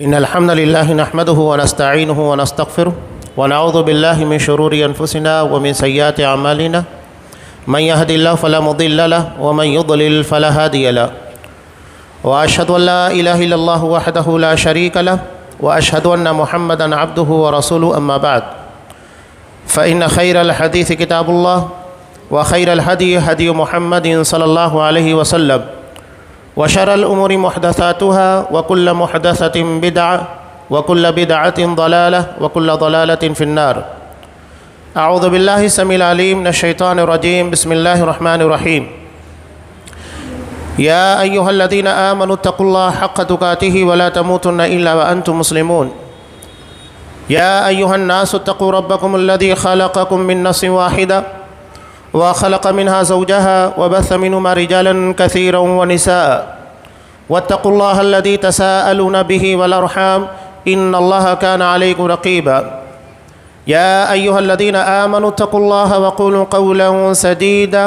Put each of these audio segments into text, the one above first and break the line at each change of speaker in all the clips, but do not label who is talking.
إن الحمد لله نحمده ونستعينه ونستغفره ونعوذ بالله من شرور أنفسنا ومن سيئات أعمالنا من يهد الله فلا مضل له ومن يضلل فلا هادي له وأشهد أن لا إله إلا الله وحده لا شريك له وأشهد أن محمدا عبده ورسوله أما بعد فإن خير الحديث كتاب الله وخير الهدي هدي محمد صلى الله عليه وسلم وشر الأمور محدثاتها وكل محدثة بدعة وكل بدعة ضلالة وكل ضلالة في النار. أعوذ بالله السميع العليم من الشيطان الرجيم. بسم الله الرحمن الرحيم. يا أيها الذين آمنوا اتقوا الله حق تقاته ولا تموتن إلا وأنتم مسلمون. يا أيها الناس اتقوا ربكم الذي خلقكم من نفس واحدة وخلق منها زوجها وبث منهما رجالا كثيرا ونساء واتقوا الله الذي تساءلون به والأرحام إن الله كان عليكم رقيبا. يا أيها الذين آمنوا اتقوا الله وقولوا قولا سديدا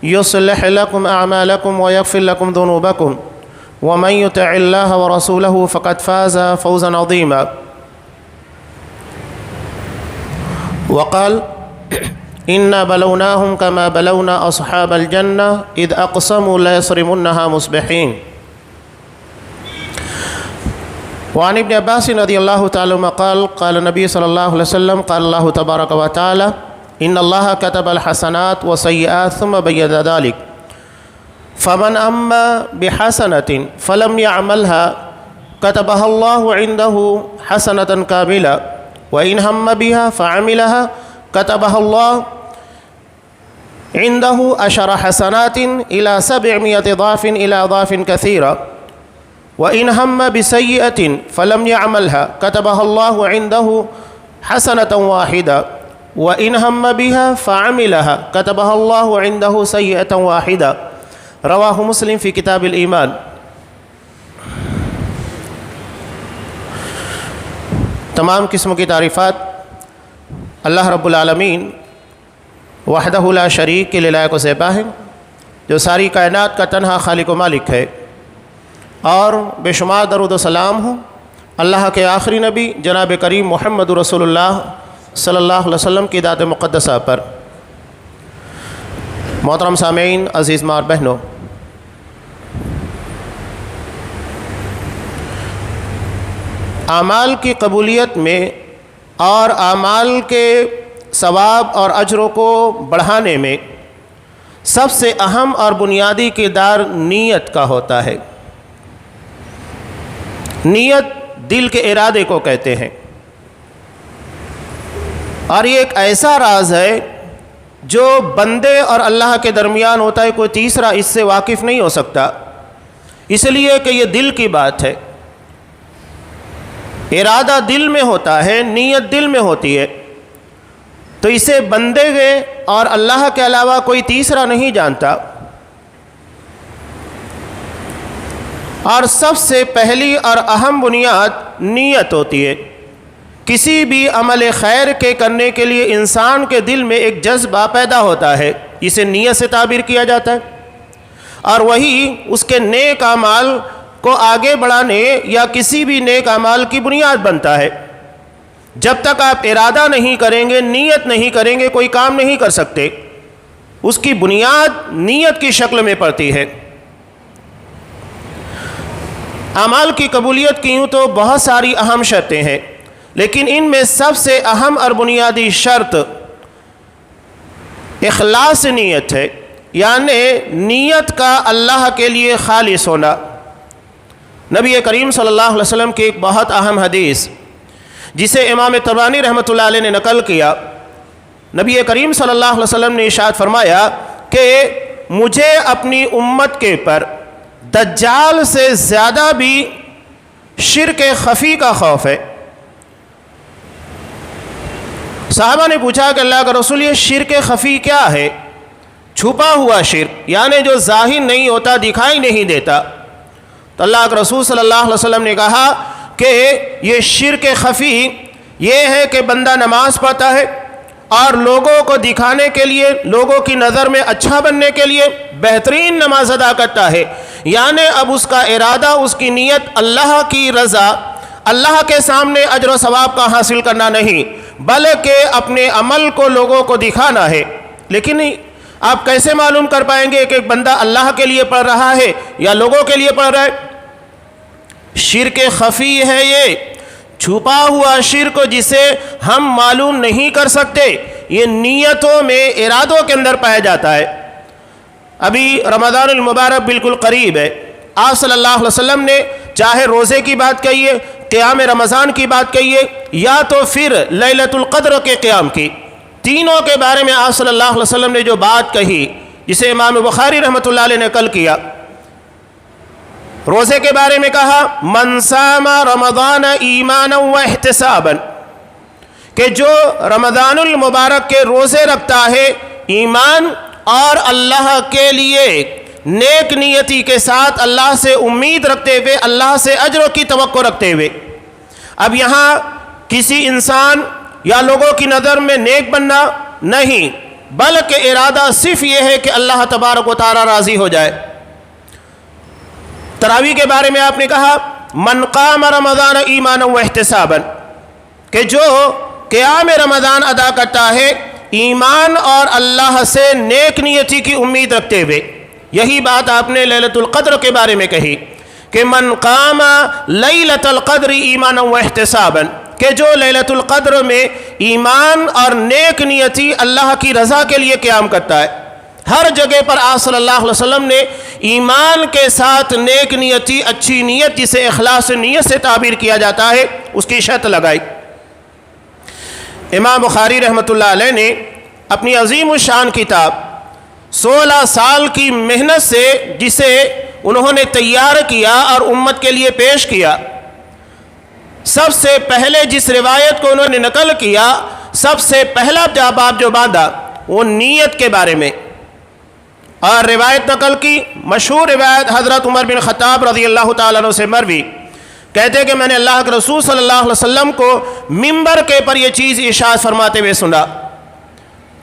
يصلح لكم أعمالكم ويغفر لكم ذنوبكم ومن يطع الله ورسوله فقد فاز فوزا عظيما. وقال إنا بلوناهم كما بلونا أصحاب الجنة إذ أقسموا ليصرمنها مصبحين. وعن ابن عباس رضي الله تعالى عنهما قال قال النبي صلى الله عليه وسلم قال الله تبارك وتعالى إن الله كتب الحسنات والسيئات ثم بين ذلك فمن أما بحسنة فلم يعملها كتبها الله عنده حسنة كاملة وإن هم بها فعملها كتبها الله عنده 10 حسنات إلى 700 ضعف إلى ضعف كثيرة وإن هم بسيئة فلم يعملها كتبها الله عنده حسنة واحدة وإن هم بها فعملها كتبها الله عنده سيئة واحدة. رواه مسلم في كتاب الإيمان. تمام قسم کی تعریفات اللہ رب العالمین وحدہ لا شریک کے لائق و زیبا ہے، جو ساری کائنات کا تنہا خالق و مالک ہے، اور بے شمار درود و سلام ہوں اللہ کے آخری نبی جناب کریم محمد رسول اللہ صلی اللہ علیہ وسلم کی ذات مقدسہ پر۔ محترم سامعین، عزیز ماں اور بہنوں، اعمال کی قبولیت میں اور اعمال کے ثواب اور اجروں کو بڑھانے میں سب سے اہم اور بنیادی کردار نیت کا ہوتا ہے۔ نیت دل کے ارادے کو کہتے ہیں، اور یہ ایک ایسا راز ہے جو بندے اور اللہ کے درمیان ہوتا ہے، کوئی تیسرا اس سے واقف نہیں ہو سکتا، اس لیے کہ یہ دل کی بات ہے۔ ارادہ دل میں ہوتا ہے، نیت دل میں ہوتی ہے، تو اسے بندے اور اللہ کے علاوہ کوئی تیسرا نہیں جانتا۔ اور سب سے پہلی اور اہم بنیاد نیت ہوتی ہے۔ کسی بھی عمل خیر کے کرنے کے لیے انسان کے دل میں ایک جذبہ پیدا ہوتا ہے، اسے نیت سے تعبیر کیا جاتا ہے، اور وہی اس کے نیک اعمال کو آگے بڑھانے یا کسی بھی نیک اعمال کی بنیاد بنتا ہے۔ جب تک آپ ارادہ نہیں کریں گے، نیت نہیں کریں گے، کوئی کام نہیں کر سکتے۔ اس کی بنیاد نیت کی شکل میں پڑتی ہے۔ اعمال کی قبولیت کی یوں تو بہت ساری اہم شرطیں ہیں، لیکن ان میں سب سے اہم اور بنیادی شرط اخلاص نیت ہے، یعنی نیت کا اللہ کے لیے خالص ہونا۔ نبی کریم صلی اللہ علیہ وسلم کی ایک بہت اہم حدیث جسے امام طبرانی رحمۃ اللہ علیہ نے نقل کیا، نبی کریم صلی اللہ علیہ وسلم نے ارشاد فرمایا کہ مجھے اپنی امت کے پر دجال سے زیادہ بھی شرک خفی کا خوف ہے۔ صحابہ نے پوچھا کہ اللہ کا رسول، یہ شرک خفی کیا ہے؟ چھپا ہوا شرک، یعنی جو ظاہر نہیں ہوتا، دکھائی نہیں دیتا۔ تو اللہ کے رسول صلی اللہ علیہ وسلم نے کہا کہ یہ شرک خفی یہ ہے کہ بندہ نماز پڑھتا ہے اور لوگوں کو دکھانے کے لیے، لوگوں کی نظر میں اچھا بننے کے لیے بہترین نماز ادا کرتا ہے، یعنی اب اس کا ارادہ، اس کی نیت اللہ کی رضا، اللہ کے سامنے اجر و ثواب کا حاصل کرنا نہیں، بلکہ اپنے عمل کو لوگوں کو دکھانا ہے۔ لیکن آپ کیسے معلوم کر پائیں گے کہ ایک بندہ اللہ کے لیے پڑھ رہا ہے یا لوگوں کے لیے پڑھ رہا ہے؟ شرک خفی ہے، یہ چھپا ہوا شرک جسے ہم معلوم نہیں کر سکتے، یہ نیتوں میں، ارادوں کے اندر پایا جاتا ہے۔ ابھی رمضان المبارک بالکل قریب ہے، آپ صلی اللہ علیہ وسلم نے چاہے روزے کی بات کہیے، قیام رمضان کی بات کہیے، یا تو پھر لیلۃ القدر کے قیام کی، تینوں کے بارے میں آپ صلی اللہ علیہ وسلم نے جو بات کہی، جسے امام بخاری رحمۃ اللہ علیہ نے نقل کیا۔ روزے کے بارے میں کہا من صام رمضان ایمانا و احتسابا، کہ جو رمضان المبارک کے روزے رکھتا ہے ایمان اور اللہ کے لیے نیک نیتی کے ساتھ، اللہ سے امید رکھتے ہوئے، اللہ سے اجر کی توقع رکھتے ہوئے۔ اب یہاں کسی انسان یا لوگوں کی نظر میں نیک بننا نہیں، بلکہ ارادہ صرف یہ ہے کہ اللہ تبارک و تعالی راضی ہو جائے۔ تراویح کے بارے میں آپ نے کہا من قام رمضان ایمانا و احتسابا، کہ جو قیام رمضان ادا کرتا ہے ایمان اور اللہ سے نیک نیتی کی امید رکھتے ہوئے۔ یہی بات آپ نے لیلۃ القدر کے بارے میں کہی کہ من قام لیلۃ القدر ایمانا و احتسابا، کہ جو لیلۃ القدر میں ایمان اور نیک نیتی اللہ کی رضا کے لیے قیام کرتا ہے۔ ہر جگہ پر آپ صلی اللہ علیہ وسلم نے ایمان کے ساتھ نیک نیتی، اچھی نیت جسے اخلاص نیت سے تعبیر کیا جاتا ہے، اس کی شرط لگائی۔ امام بخاری رحمۃ اللہ علیہ نے اپنی عظیم الشان کتاب 16 سال کی محنت سے جسے انہوں نے تیار کیا اور امت کے لیے پیش کیا، سب سے پہلے جس روایت کو انہوں نے نقل کیا، سب سے پہلا باب جو باندھا وہ نیت کے بارے میں، اور روایت نقل کی مشہور روایت حضرت عمر بن خطاب رضی اللہ تعالیٰ عنہ سے مروی، کہتے کہ میں نے اللہ کے رسول صلی اللہ علیہ وسلم کو منبر کے پر یہ چیز ارشاد فرماتے ہوئے سنا،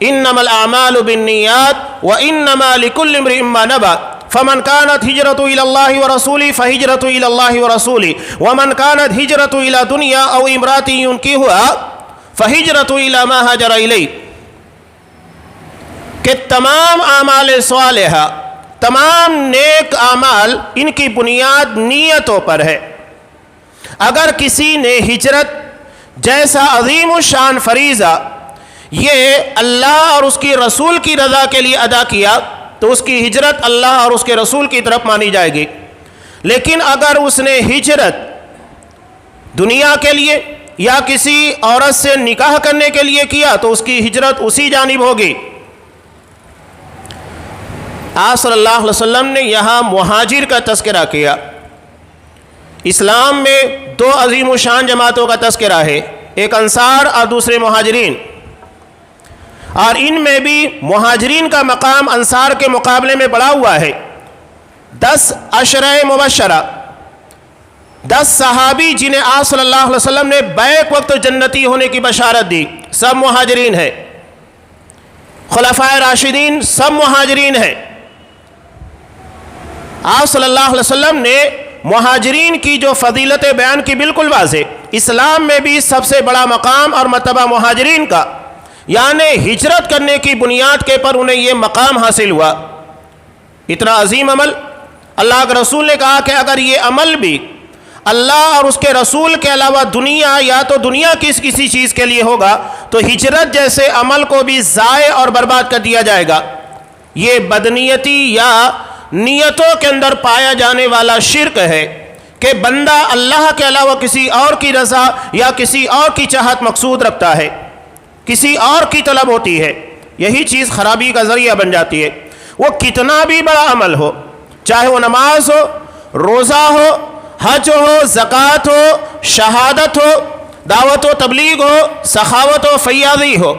انما الاعمال بالنیات وانما لكل امرئ ما نوى فمن كانت هجرته الى الله ورسوله فهجرته الى الله ورسوله ومن كانت هجرته الى دنيا او امرأة ينكحها فهجرته الى ما هاجر اليه، کہ تمام اعمال صالحہ، تمام نیک اعمال، ان کی بنیاد نیتوں پر ہے۔ اگر کسی نے ہجرت جیسا عظیم الشان فریضہ یہ اللہ اور اس کی رسول کی رضا کے لیے ادا کیا تو اس کی ہجرت اللہ اور اس کے رسول کی طرف مانی جائے گی۔ لیکن اگر اس نے ہجرت دنیا کے لیے یا کسی عورت سے نکاح کرنے کے لیے کیا تو اس کی ہجرت اسی جانب ہوگی۔ آپ صلی اللہ علیہ وسلم نے یہاں مہاجر کا تذکرہ کیا۔ اسلام میں دو عظیم الشان جماعتوں کا تذکرہ ہے، ایک انصار اور دوسرے مہاجرین، اور ان میں بھی مہاجرین کا مقام انصار کے مقابلے میں بڑھا ہوا ہے۔ 10 عشرہ مبشرہ، 10 صحابی جنہیں آپ صلی اللہ علیہ وسلم نے بیک وقت جنتی ہونے کی بشارت دی، سب مہاجرین ہیں۔ خلفائے راشدین سب مہاجرین ہیں۔ آپ صلی اللہ علیہ وسلم نے مہاجرین کی جو فضیلت بیان کی بالکل واضح، اسلام میں بھی سب سے بڑا مقام اور مرتبہ مہاجرین کا، یعنی ہجرت کرنے کی بنیاد کے پر انہیں یہ مقام حاصل ہوا۔ اتنا عظیم عمل، اللہ کے رسول نے کہا کہ اگر یہ عمل بھی اللہ اور اس کے رسول کے علاوہ دنیا یا تو دنیا کی کسی چیز کے لیے ہوگا تو ہجرت جیسے عمل کو بھی ضائع اور برباد کر دیا جائے گا۔ یہ بدنیتی یا نیتوں کے اندر پایا جانے والا شرک ہے کہ بندہ اللہ کے علاوہ کسی اور کی رضا یا کسی اور کی چاہت مقصود رکھتا ہے، کسی اور کی طلب ہوتی ہے، یہی چیز خرابی کا ذریعہ بن جاتی ہے۔ وہ کتنا بھی بڑا عمل ہو، چاہے وہ نماز ہو، روزہ ہو، حج ہو، زکوٰۃ ہو، شہادت ہو، دعوت و تبلیغ ہو، سخاوت و فیاضی ہو،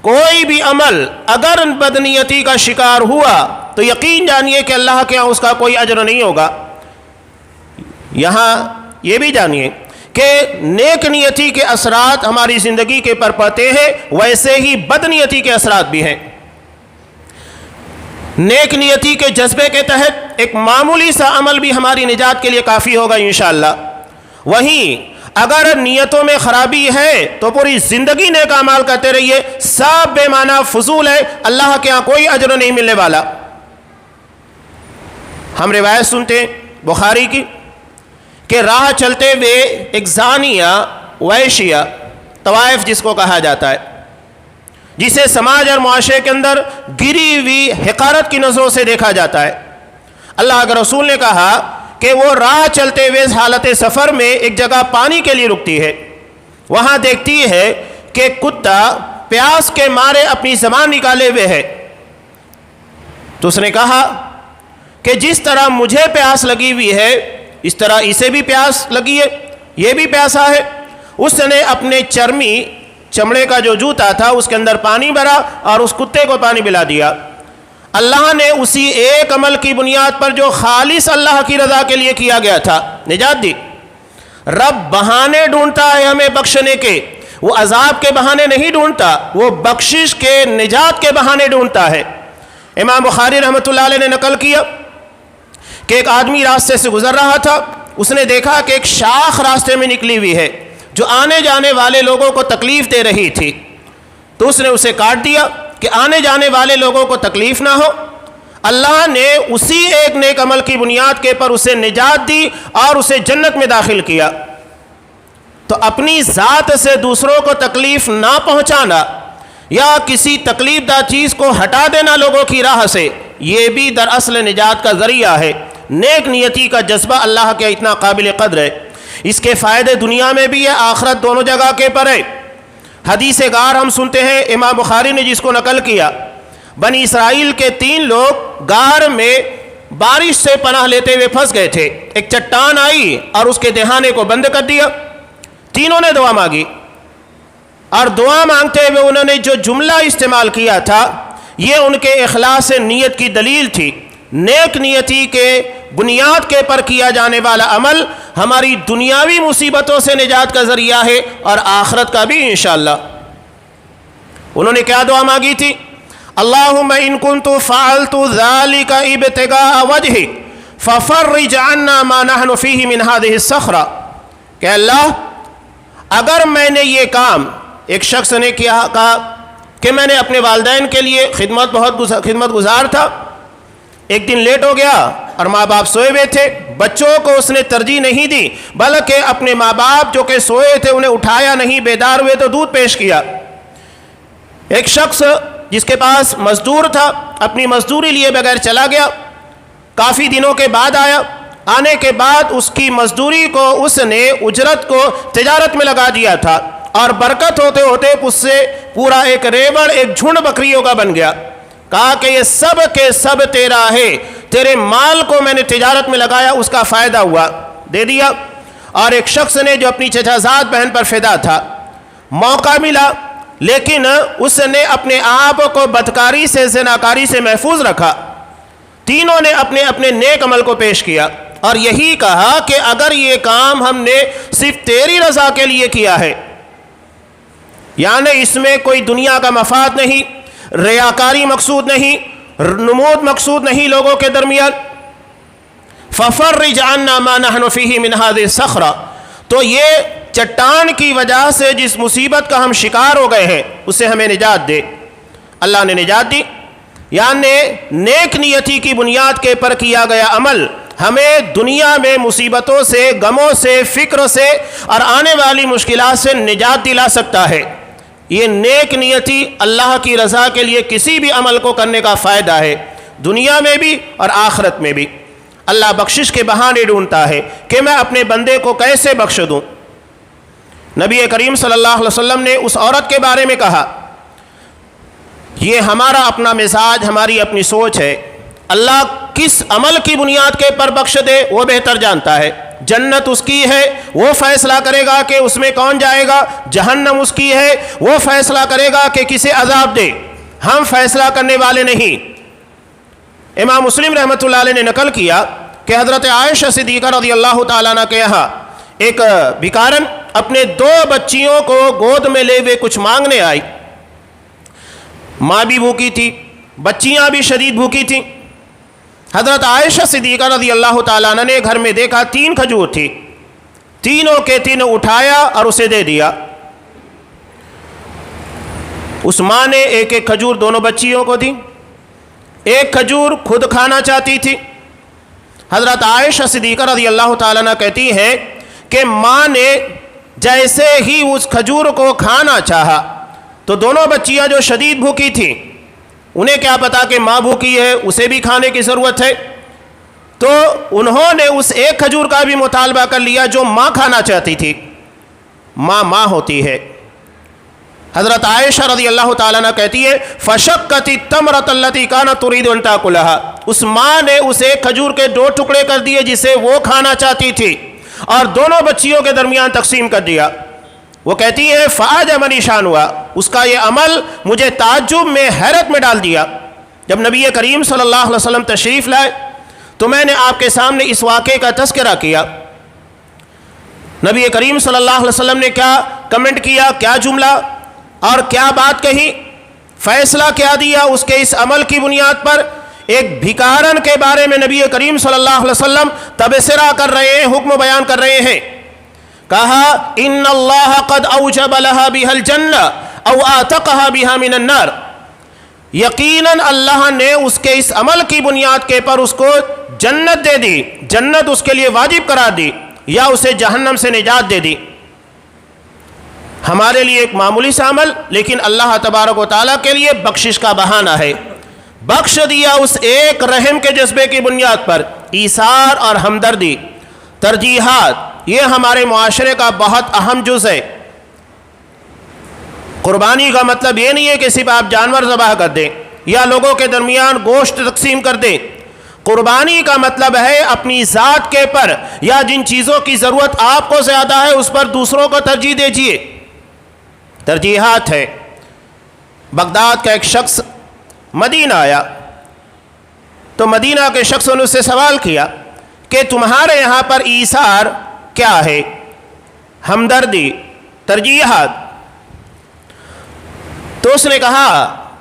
کوئی بھی عمل اگر بدنیتی کا شکار ہوا تو یقین جانیے کہ اللہ کے ہاں اس کا کوئی اجر نہیں ہوگا۔ یہاں یہ بھی جانیے کہ نیک نیتی کے اثرات ہماری زندگی کے پر پڑتے ہیں، ویسے ہی بدنیتی کے اثرات بھی ہیں۔ نیک نیتی کے جذبے کے تحت ایک معمولی سا عمل بھی ہماری نجات کے لیے کافی ہوگا انشاءاللہ۔ وہیں اگر نیتوں میں خرابی ہے تو پوری زندگی نیک اعمال کرتے رہیے، سب بے معنی فضول ہے، اللہ کے ہاں کوئی اجر نہیں ملنے والا۔ ہم روایت سنتے ہیں بخاری کی کہ راہ چلتے ہوئے ایک زانیہ ویشیہ، طوائف جس کو کہا جاتا ہے، جسے سماج اور معاشرے کے اندر گری ہوئی حقارت کی نظروں سے دیکھا جاتا ہے، اللہ کے رسول نے کہا کہ وہ راہ چلتے ہوئے حالت سفر میں ایک جگہ پانی کے لیے رکتی ہے، وہاں دیکھتی ہے کہ کتا پیاس کے مارے اپنی زبان نکالے ہوئے ہے، تو اس نے کہا کہ جس طرح مجھے پیاس لگی ہوئی ہے اس طرح اسے بھی پیاس لگی ہے، یہ بھی پیاسا ہے۔ اس نے اپنے چمڑے کا جو جوتا تھا اس کے اندر پانی بھرا اور اس کتے کو پانی پلا دیا۔ اللہ نے اسی ایک عمل کی بنیاد پر جو خالص اللہ کی رضا کے لیے کیا گیا تھا نجات دی۔ رب بہانے ڈھونڈتا ہے ہمیں بخشنے کے، وہ عذاب کے بہانے نہیں ڈھونڈتا، وہ بخشش کے نجات کے بہانے ڈھونڈتا ہے۔ امام بخاری رحمۃ اللہ علیہ نے نقل کیا کہ ایک آدمی راستے سے گزر رہا تھا، اس نے دیکھا کہ ایک شاخ راستے میں نکلی ہوئی ہے جو آنے جانے والے لوگوں کو تکلیف دے رہی تھی، تو اس نے اسے کاٹ دیا کہ آنے جانے والے لوگوں کو تکلیف نہ ہو۔ اللہ نے اسی ایک نیک عمل کی بنیاد کے پر اسے نجات دی اور اسے جنت میں داخل کیا۔ تو اپنی ذات سے دوسروں کو تکلیف نہ پہنچانا یا کسی تکلیف دہ چیز کو ہٹا دینا لوگوں کی راہ سے، یہ بھی دراصل نجات کا ذریعہ ہے۔ نیک نیتی کا جذبہ اللہ کے اتنا قابل قدر ہے، اس کے فائدے دنیا میں بھی ہے، آخرت دونوں جگہ کے پر ہے۔ حدیث غار ہم سنتے ہیں، امام بخاری نے جس کو نقل کیا، بنی اسرائیل کے 3 لوگ غار میں بارش سے پناہ لیتے ہوئے پھنس گئے تھے، ایک چٹان آئی اور اس کے دہانے کو بند کر دیا، تینوں نے دعا مانگی، اور دعا مانگتے ہوئے انہوں نے جو جملہ استعمال کیا تھا یہ ان کے اخلاص نیت کی دلیل تھی۔ نیک نیتی کے بنیاد کے پر کیا جانے والا عمل ہماری دنیاوی مصیبتوں سے نجات کا ذریعہ ہے اور آخرت کا بھی انشاءاللہ۔ انہوں نے کیا دعا مانگی تھی؟ اللہم ان کنت فعلت ذالک ابتغاء وجہک ففرج عنا ما نحن فیہ من هذه الصخرہ، کہ اللہ اگر میں نے یہ کام، ایک شخص نے کہا کہ میں نے اپنے والدین کے لیے خدمت گزار تھا، ایک دن لیٹ ہو گیا اور ماں باپ سوئے ہوئے تھے، بچوں کو اس نے ترجیح نہیں دی بلکہ اپنے ماں باپ جو کہ سوئے تھے انہیں اٹھایا نہیں، بیدار ہوئے تو دودھ پیش کیا۔ ایک شخص جس کے پاس مزدور تھا اپنی مزدوری لیے بغیر چلا گیا، کافی دنوں کے بعد آیا، آنے کے بعد اس کی مزدوری کو اس نے اجرت کو تجارت میں لگا دیا تھا، اور برکت ہوتے ہوتے اس سے پورا ایک ریوڑ، ایک جھنڈ بکریوں کا بن گیا۔ کہا کہ یہ سب کے سب تیرا ہے، تیرے مال کو میں نے تجارت میں لگایا، اس کا فائدہ ہوا، دے دیا۔ اور ایک شخص نے جو اپنی چچا زاد بہن پر فدا تھا، موقع ملا لیکن اس نے اپنے آپ کو بدکاری سے، زناکاری سے محفوظ رکھا۔ تینوں نے اپنے اپنے نیک عمل کو پیش کیا اور یہی کہا کہ اگر یہ کام ہم نے صرف تیری رضا کے لیے کیا ہے، یعنی اس میں کوئی دنیا کا مفاد نہیں، ریاکاری مقصود نہیں، نمود مقصود نہیں لوگوں کے درمیان، فَفَرِّجْ عَنَّا مَا نَحْنُ فِيهِ مِنْ هَذِهِ الصَّخْرَةِ، تو یہ چٹان کی وجہ سے جس مصیبت کا ہم شکار ہو گئے ہیں اسے ہمیں نجات دے۔ اللہ نے نجات دی، یعنی نیک نیتی کی بنیاد کے پر کیا گیا عمل ہمیں دنیا میں مصیبتوں سے، غموں سے، فکر سے اور آنے والی مشکلات سے نجات دلا سکتا ہے۔ یہ نیک نیتی اللہ کی رضا کے لیے کسی بھی عمل کو کرنے کا فائدہ ہے، دنیا میں بھی اور آخرت میں بھی۔ اللہ بخشش کے بہانے ڈھونڈتا ہے کہ میں اپنے بندے کو کیسے بخش دوں۔ نبی کریم صلی اللہ علیہ وسلم نے اس عورت کے بارے میں کہا، یہ ہمارا اپنا مزاج، ہماری اپنی سوچ ہے، اللہ کس عمل کی بنیاد کے پر بخش دے وہ بہتر جانتا ہے۔ جنت اس کی ہے، وہ فیصلہ کرے گا کہ اس میں کون جائے گا، جہنم اس کی ہے، وہ فیصلہ کرے گا کہ کسے عذاب دے، ہم فیصلہ کرنے والے نہیں۔ امام مسلم رحمۃ اللہ علیہ نے نقل کیا کہ حضرت عائشہ صدیقہ رضی اللہ تعالیٰ عنہ کے یہاں ایک بھکارن اپنے 2 بچیوں کو گود میں لے ہوئے کچھ مانگنے آئی، ماں بھی بھوکی تھی، بچیاں بھی شدید بھوکی تھیں۔ حضرت عائشہ صدیقہ رضی اللہ تعالیٰ عنہ نے گھر میں دیکھا 3 کھجور تھی، تینوں کے تینوں اٹھایا اور اسے دے دیا۔ اس ماں نے ایک ایک کھجور دونوں بچیوں کو دی، ایک کھجور خود کھانا چاہتی تھی۔ حضرت عائشہ صدیقہ رضی اللہ تعالیٰ عنہ کہتی ہیں کہ ماں نے جیسے ہی اس کھجور کو کھانا چاہا تو دونوں بچیاں جو شدید بھوکی تھیں، انہیں کیا پتا کہ ماں بھوکی ہے، اسے بھی کھانے کی ضرورت ہے، تو انہوں نے اس ایک کھجور کا بھی مطالبہ کر لیا جو ماں کھانا چاہتی تھی۔ ماں ہوتی ہے۔ حضرت عائشہ رضی اللہ تعالیٰ عنہ کہتی ہے فشقت التمرۃ التي كانت تريد ان تاكلها، اس ماں نے اس ایک کھجور کے 2 ٹکڑے کر دیے جسے وہ کھانا چاہتی تھی اور دونوں بچیوں کے درمیان تقسیم کر دیا۔ وہ کہتی ہے فاعجبنی شانها، اس کا یہ عمل مجھے تعجب میں، حیرت میں ڈال دیا۔ جب نبی کریم صلی اللہ علیہ وسلم تشریف لائے تو میں نے آپ کے سامنے اس واقعے کا تذکرہ کیا۔ نبی کریم صلی اللہ علیہ وسلم نے کیا کمنٹ کیا، کیا جملہ اور کیا بات کہی، فیصلہ کیا دیا اس کے اس عمل کی بنیاد پر۔ ایک بھکارن کے بارے میں نبی کریم صلی اللہ علیہ وسلم تبصرہ کر رہے ہیں، حکم بیان کر رہے ہیں۔ کہا ان اللہ قد اوجب لها بها الجنہ او اعتقها بها من النار، یقیناً اللہ نے اس کے اس عمل کی بنیاد کے پر اس کو جنت دے دی، جنت اس کے لیے واجب قرار دی یا اسے جہنم سے نجات دے دی۔ ہمارے لیے ایک معمولی سا عمل، لیکن اللہ تبارک و تعالیٰ کے لیے بخشش کا بہانہ ہے۔ بخش دیا اس ایک رحم کے جذبے کی بنیاد پر۔ ایثار اور ہمدردی، ترجیحات، یہ ہمارے معاشرے کا بہت اہم جز ہے۔ قربانی کا مطلب یہ نہیں ہے کہ صرف آپ جانور ذبح کر دیں یا لوگوں کے درمیان گوشت تقسیم کر دیں۔ قربانی کا مطلب ہے اپنی ذات کے پر یا جن چیزوں کی ضرورت آپ کو زیادہ ہے اس پر دوسروں کو ترجیح دیجیے۔ ترجیحات ہے۔ بغداد کا ایک شخص مدینہ آیا تو مدینہ کے شخص نے اس سے سوال کیا کہ تمہارے یہاں پر ایثار کیا ہے، ہمدردی، ترجیحات؟ تو اس نے کہا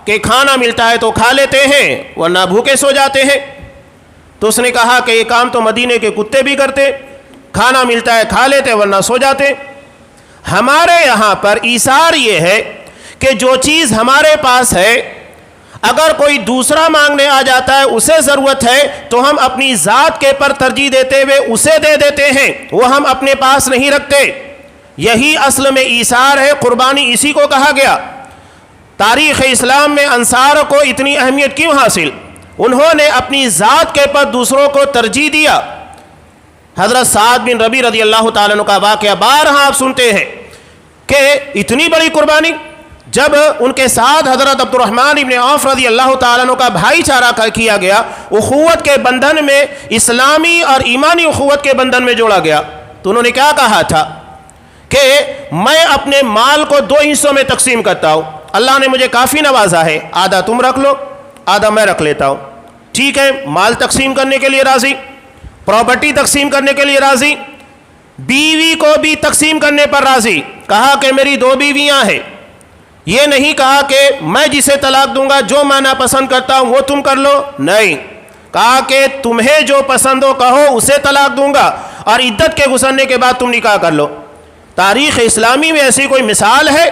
کہ کھانا ملتا ہے تو کھا لیتے ہیں ورنہ بھوکے سو جاتے ہیں۔ تو اس نے کہا کہ یہ کام تو مدینے کے کتے بھی کرتے، کھانا ملتا ہے کھا لیتے ورنہ سو جاتے۔ ہمارے یہاں پر ایثار یہ ہے کہ جو چیز ہمارے پاس ہے اگر کوئی دوسرا مانگنے آ جاتا ہے، اسے ضرورت ہے تو ہم اپنی ذات کے پر ترجیح دیتے ہوئے اسے دے دیتے ہیں، وہ ہم اپنے پاس نہیں رکھتے۔ یہی اصل میں ایثار ہے، قربانی اسی کو کہا گیا۔ تاریخ اسلام میں انصار کو اتنی اہمیت کیوں حاصل؟ انہوں نے اپنی ذات کے پر دوسروں کو ترجیح دیا۔ حضرت سعد بن ربیع رضی اللہ تعالیٰ عنہ کا واقعہ بارہا آپ سنتے ہیں کہ اتنی بڑی قربانی، جب ان کے ساتھ حضرت عبد الرحمن ابن عوف رضی اللہ تعالیٰ عنہ کا بھائی چارہ کیا گیا، اخوت کے بندھن میں، اسلامی اور ایمانی اخوت کے بندھن میں جوڑا گیا، تو انہوں نے کیا کہا تھا کہ میں اپنے مال کو 2 حصوں میں تقسیم کرتا ہوں، اللہ نے مجھے کافی نوازا ہے، آدھا تم رکھ لو آدھا میں رکھ لیتا ہوں۔ ٹھیک ہے، مال تقسیم کرنے کے لیے راضی، پراپرٹی تقسیم کرنے کے لیے راضی، بیوی کو بھی تقسیم کرنے پر راضی۔ کہا کہ میری 2 بیویاں ہیں، یہ نہیں کہا کہ میں جسے طلاق دوں گا جو میں ناپسند کرتا ہوں وہ تم کر لو، نہیں، کہا کہ تمہیں جو پسند ہو کہو اسے طلاق دوں گا اور عدت کے گزرنے کے بعد تم نکاح کر لو۔ تاریخ اسلامی میں ایسی کوئی مثال ہے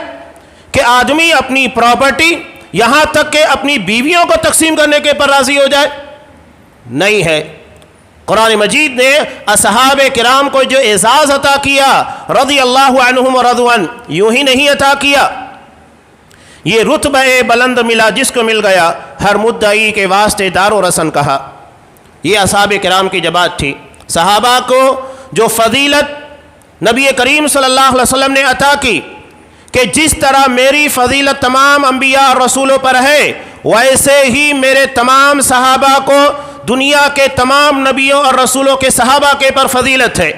کہ آدمی اپنی پراپرٹی یہاں تک کہ اپنی بیویوں کو تقسیم کرنے کے پر راضی ہو جائے؟ نہیں ہے۔ قرآن مجید نے اصحاب کرام کو جو اعزاز عطا کیا رضی اللہ عنہم ورضوا عنہ، یوں ہی نہیں عطا کیا۔ یہ رتبہ بلند ملا جس کو مل گیا ہر مدعی کے واسطے دار و رسن کہا۔ یہ اصحاب کرام کی جماعت تھی۔ صحابہ کو جو فضیلت نبی کریم صلی اللہ علیہ وسلم نے عطا کی کہ جس طرح میری فضیلت تمام انبیاء اور رسولوں پر ہے، ویسے ہی میرے تمام صحابہ کو دنیا کے تمام نبیوں اور رسولوں کے صحابہ کے پر فضیلت ہے۔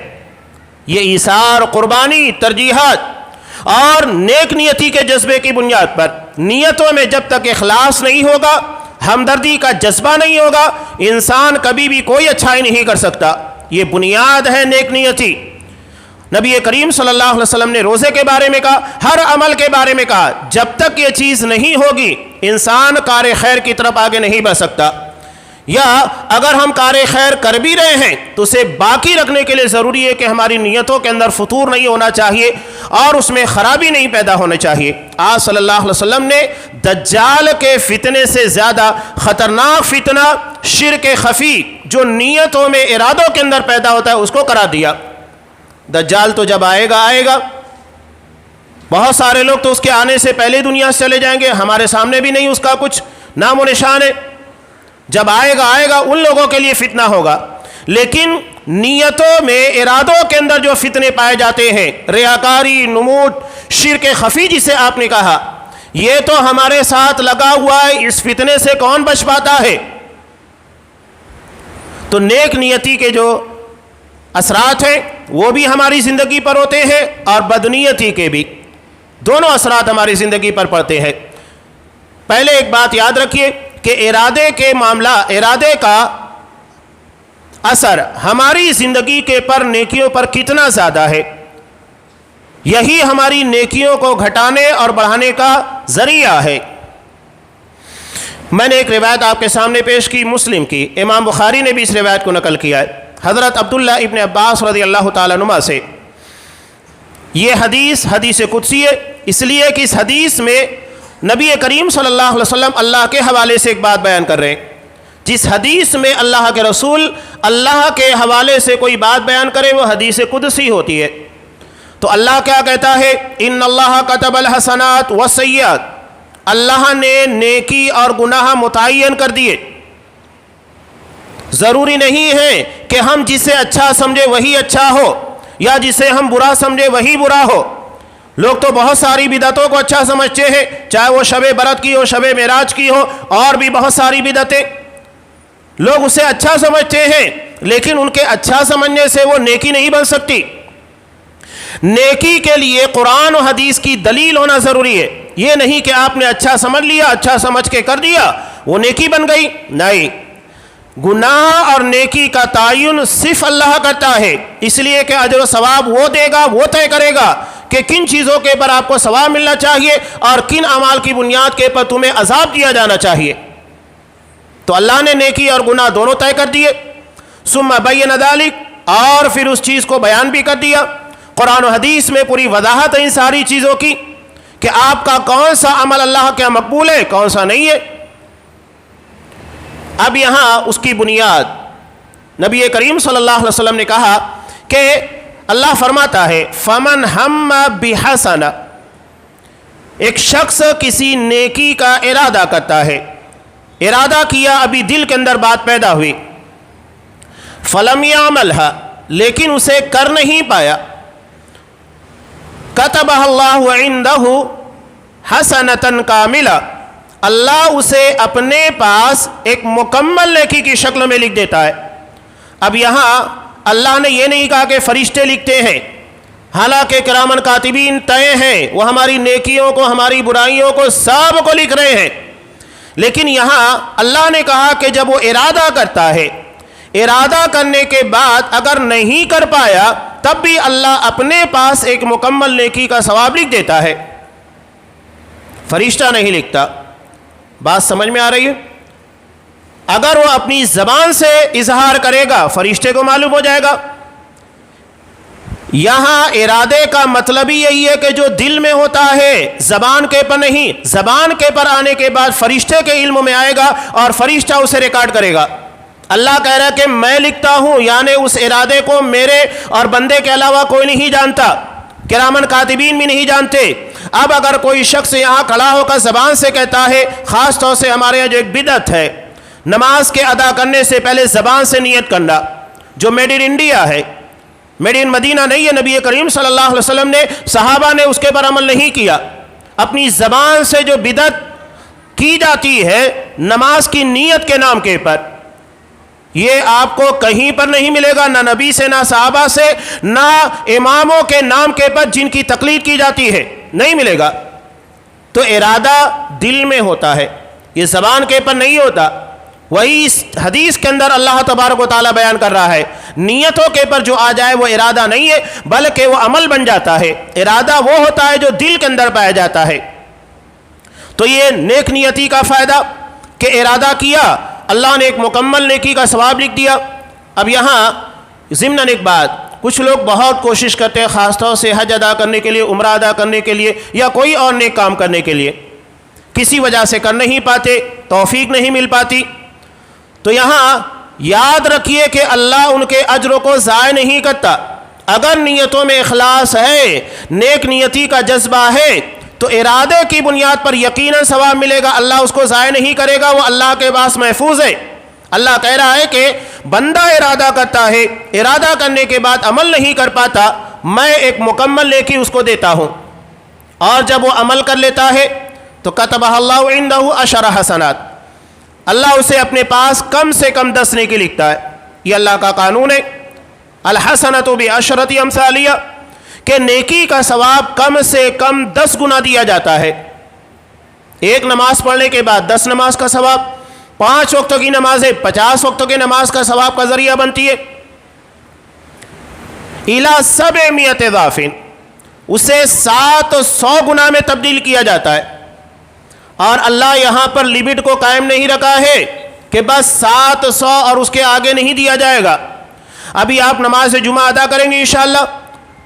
یہ ایثار، قربانی، ترجیحات اور نیک نیتی کے جذبے کی بنیاد پر، نیتوں میں جب تک اخلاص نہیں ہوگا، ہمدردی کا جذبہ نہیں ہوگا، انسان کبھی بھی کوئی اچھائی نہیں کر سکتا۔ یہ بنیاد ہے نیک نیتی۔ نبی کریم صلی اللہ علیہ وسلم نے روزے کے بارے میں کہا، ہر عمل کے بارے میں کہا، جب تک یہ چیز نہیں ہوگی انسان کار خیر کی طرف آگے نہیں بڑھ سکتا۔ یا اگر ہم کار خیر کر بھی رہے ہیں تو اسے باقی رکھنے کے لیے ضروری ہے کہ ہماری نیتوں کے اندر فتور نہیں ہونا چاہیے اور اس میں خرابی نہیں پیدا ہونا چاہیے۔ آپ صلی اللہ علیہ وسلم نے دجال کے فتنے سے زیادہ خطرناک فتنہ شرک خفی جو نیتوں میں ارادوں کے اندر پیدا ہوتا ہے اس کو قرار دیا۔ دجال تو جب آئے گا بہت سارے لوگ تو اس کے آنے سے پہلے دنیا سے چلے جائیں گے، ہمارے سامنے بھی نہیں اس کا کچھ نام و نشان ہے۔ جب آئے گا ان لوگوں کے لیے فتنہ ہوگا، لیکن نیتوں میں ارادوں کے اندر جو فتنے پائے جاتے ہیں، ریاکاری، نمود، شرک خفی جسے آپ نے کہا، یہ تو ہمارے ساتھ لگا ہوا ہے، اس فتنے سے کون بچ پاتا ہے؟ تو نیک نیتی کے جو اثرات ہیں وہ بھی ہماری زندگی پر ہوتے ہیں اور بدنیتی کے بھی، دونوں اثرات ہماری زندگی پر پڑتے ہیں۔ پہلے ایک بات یاد رکھیے کہ ارادے کا اثر ہماری زندگی کے پر نیکیوں پر کتنا زیادہ ہے، یہی ہماری نیکیوں کو گھٹانے اور بڑھانے کا ذریعہ ہے۔ میں نے ایک روایت آپ کے سامنے پیش کی، مسلم کی، امام بخاری نے بھی اس روایت کو نقل کیا ہے حضرت عبداللہ ابن عباس رضی اللہ تعالیٰ عنہما سے۔ یہ حدیث قدسی ہے، اس لیے کہ اس حدیث میں نبی کریم صلی اللہ علیہ وسلم اللہ کے حوالے سے ایک بات بیان کر رہے ہیں۔ جس حدیث میں اللہ کے رسول اللہ کے حوالے سے کوئی بات بیان کرے وہ حدیث قدسی ہوتی ہے۔ تو اللہ کیا کہتا ہے؟ ان اللہ کتب الحسنات والسیئات، اللہ نے نیکی اور گناہ متعین کر دیے۔ ضروری نہیں ہے کہ ہم جسے اچھا سمجھے وہی اچھا ہو یا جسے ہم برا سمجھے وہی برا ہو۔ لوگ تو بہت ساری بدعتوں کو اچھا سمجھتے ہیں، چاہے وہ شب برات کی ہو، شب معراج کی ہو، اور بھی بہت ساری بدعتیں لوگ اسے اچھا سمجھتے ہیں، لیکن ان کے اچھا سمجھنے سے وہ نیکی نہیں بن سکتی۔ نیکی کے لیے قرآن و حدیث کی دلیل ہونا ضروری ہے، یہ نہیں کہ آپ نے اچھا سمجھ لیا، اچھا سمجھ کے کر دیا وہ نیکی بن گئی، نہیں۔ گناہ اور نیکی کا تعین صرف اللہ کرتا ہے، اس لیے کہ اجر و ثواب وہ دے گا، وہ طے کرے گا کہ کن چیزوں کے پر آپ کو ثواب ملنا چاہیے اور کن اعمال کی بنیاد کے پر تمہیں عذاب دیا جانا چاہیے۔ تو اللہ نے نیکی اور گناہ دونوں طے کر دیے، ثم بین ذلک، اور پھر اس چیز کو بیان بھی کر دیا۔ قرآن و حدیث میں پوری وضاحت ہے ان ساری چیزوں کی کہ آپ کا کون سا عمل اللہ کے مقبول ہے، کون سا نہیں ہے۔ اب یہاں اس کی بنیاد نبی کریم صلی اللہ علیہ وسلم نے کہا کہ اللہ فرماتا ہے فمن ہم بحسنہ، ایک شخص کسی نیکی کا ارادہ کرتا ہے، ارادہ کیا، ابھی دل کے اندر بات پیدا ہوئی، فلم یعملھا، لیکن اسے کر نہیں پایا، کتبہ اللہ عندہ حسنۃ کاملہ، اللہ اسے اپنے پاس ایک مکمل نیکی کی شکل میں لکھ دیتا ہے۔ اب یہاں اللہ نے یہ نہیں کہا کہ فرشتے لکھتے ہیں، حالانکہ کرامن کاتبین طے ہیں، وہ ہماری نیکیوں کو، ہماری برائیوں کو، سب کو لکھ رہے ہیں، لیکن یہاں اللہ نے کہا کہ جب وہ ارادہ کرتا ہے، ارادہ کرنے کے بعد اگر نہیں کر پایا تب بھی اللہ اپنے پاس ایک مکمل نیکی کا ثواب لکھ دیتا ہے، فرشتہ نہیں لکھتا۔ بات سمجھ میں آ رہی ہے؟ اگر وہ اپنی زبان سے اظہار کرے گا فرشتے کو معلوم ہو جائے گا۔ یہاں ارادے کا مطلب ہی یہی ہے کہ جو دل میں ہوتا ہے، زبان کے پر نہیں، زبان کے پر آنے کے بعد فرشتے کے علم میں آئے گا اور فرشتہ اسے ریکارڈ کرے گا۔ اللہ کہہ رہا ہے کہ میں لکھتا ہوں، یعنی اس ارادے کو میرے اور بندے کے علاوہ کوئی نہیں جانتا، کرامن کاتبین بھی نہیں جانتے۔ اب اگر کوئی شخص یہاں کھڑا ہو کر زبان سے کہتا ہے، خاص طور سے ہمارے یہاں جو ایک بدعت ہے، نماز کے ادا کرنے سے پہلے زبان سے نیت کرنا، جو میڈ ان انڈیا ہے، میڈ ان مدینہ نہیں ہے، نبی کریم صلی اللہ علیہ وسلم نے، صحابہ نے اس کے پر عمل نہیں کیا۔ اپنی زبان سے جو بدعت کی جاتی ہے نماز کی نیت کے نام کے پر، یہ آپ کو کہیں پر نہیں ملے گا، نہ نبی سے، نہ صحابہ سے، نہ اماموں کے نام کے پر جن کی تقلید کی جاتی ہے، نہیں ملے گا۔ تو ارادہ دل میں ہوتا ہے، یہ زبان کے پر نہیں ہوتا۔ وہی اس حدیث کے اندر اللہ تبارک و تعالیٰ بیان کر رہا ہے، نیتوں کے پر جو آ جائے وہ ارادہ نہیں ہے بلکہ وہ عمل بن جاتا ہے۔ ارادہ وہ ہوتا ہے جو دل کے اندر پایا جاتا ہے۔ تو یہ نیک نیتی کا فائدہ کہ ارادہ کیا اللہ نے ایک مکمل نیکی کا ثواب لکھ دیا۔ اب یہاں ضمناً ایک بات، کچھ لوگ بہت کوشش کرتے ہیں خاص طور سے حج ادا کرنے کے لیے، عمرہ ادا کرنے کے لیے، یا کوئی اور نیک کام کرنے کے لیے، کسی وجہ سے کر نہیں پاتے، توفیق نہیں مل پاتی، تو یہاں یاد رکھیے کہ اللہ ان کے اجروں کو ضائع نہیں کرتا۔ اگر نیتوں میں اخلاص ہے، نیک نیتی کا جذبہ ہے، تو ارادے کی بنیاد پر یقیناً ثواب ملے گا، اللہ اس کو ضائع نہیں کرے گا، وہ اللہ کے پاس محفوظ ہے۔ اللہ کہہ رہا ہے کہ بندہ ارادہ کرتا ہے، ارادہ کرنے کے بعد عمل نہیں کر پاتا، میں ایک مکمل نیکی اس کو دیتا ہوں، اور جب وہ عمل کر لیتا ہے تو کتبہ اللہ عندہ 10 حسنات، اللہ اسے اپنے پاس کم سے کم 10 نیکی لکھتا ہے۔ یہ اللہ کا قانون ہے، الحسنۃ بعشرۃ امثالہا، کہ نیکی کا ثواب کم سے کم 10 گنا دیا جاتا ہے۔ ایک نماز پڑھنے کے بعد 10 نماز کا ثواب، 5 وقتوں کی نمازیں 50 وقتوں کی نماز کا ثواب کا ذریعہ بنتی ہے۔ الی 700 ضعف، اسے 700 گنا میں تبدیل کیا جاتا ہے۔ اور اللہ یہاں پر لمٹ کو قائم نہیں رکھا ہے کہ بس 700 اور اس کے آگے نہیں دیا جائے گا۔ ابھی آپ نماز جمعہ ادا کریں گے انشاءاللہ،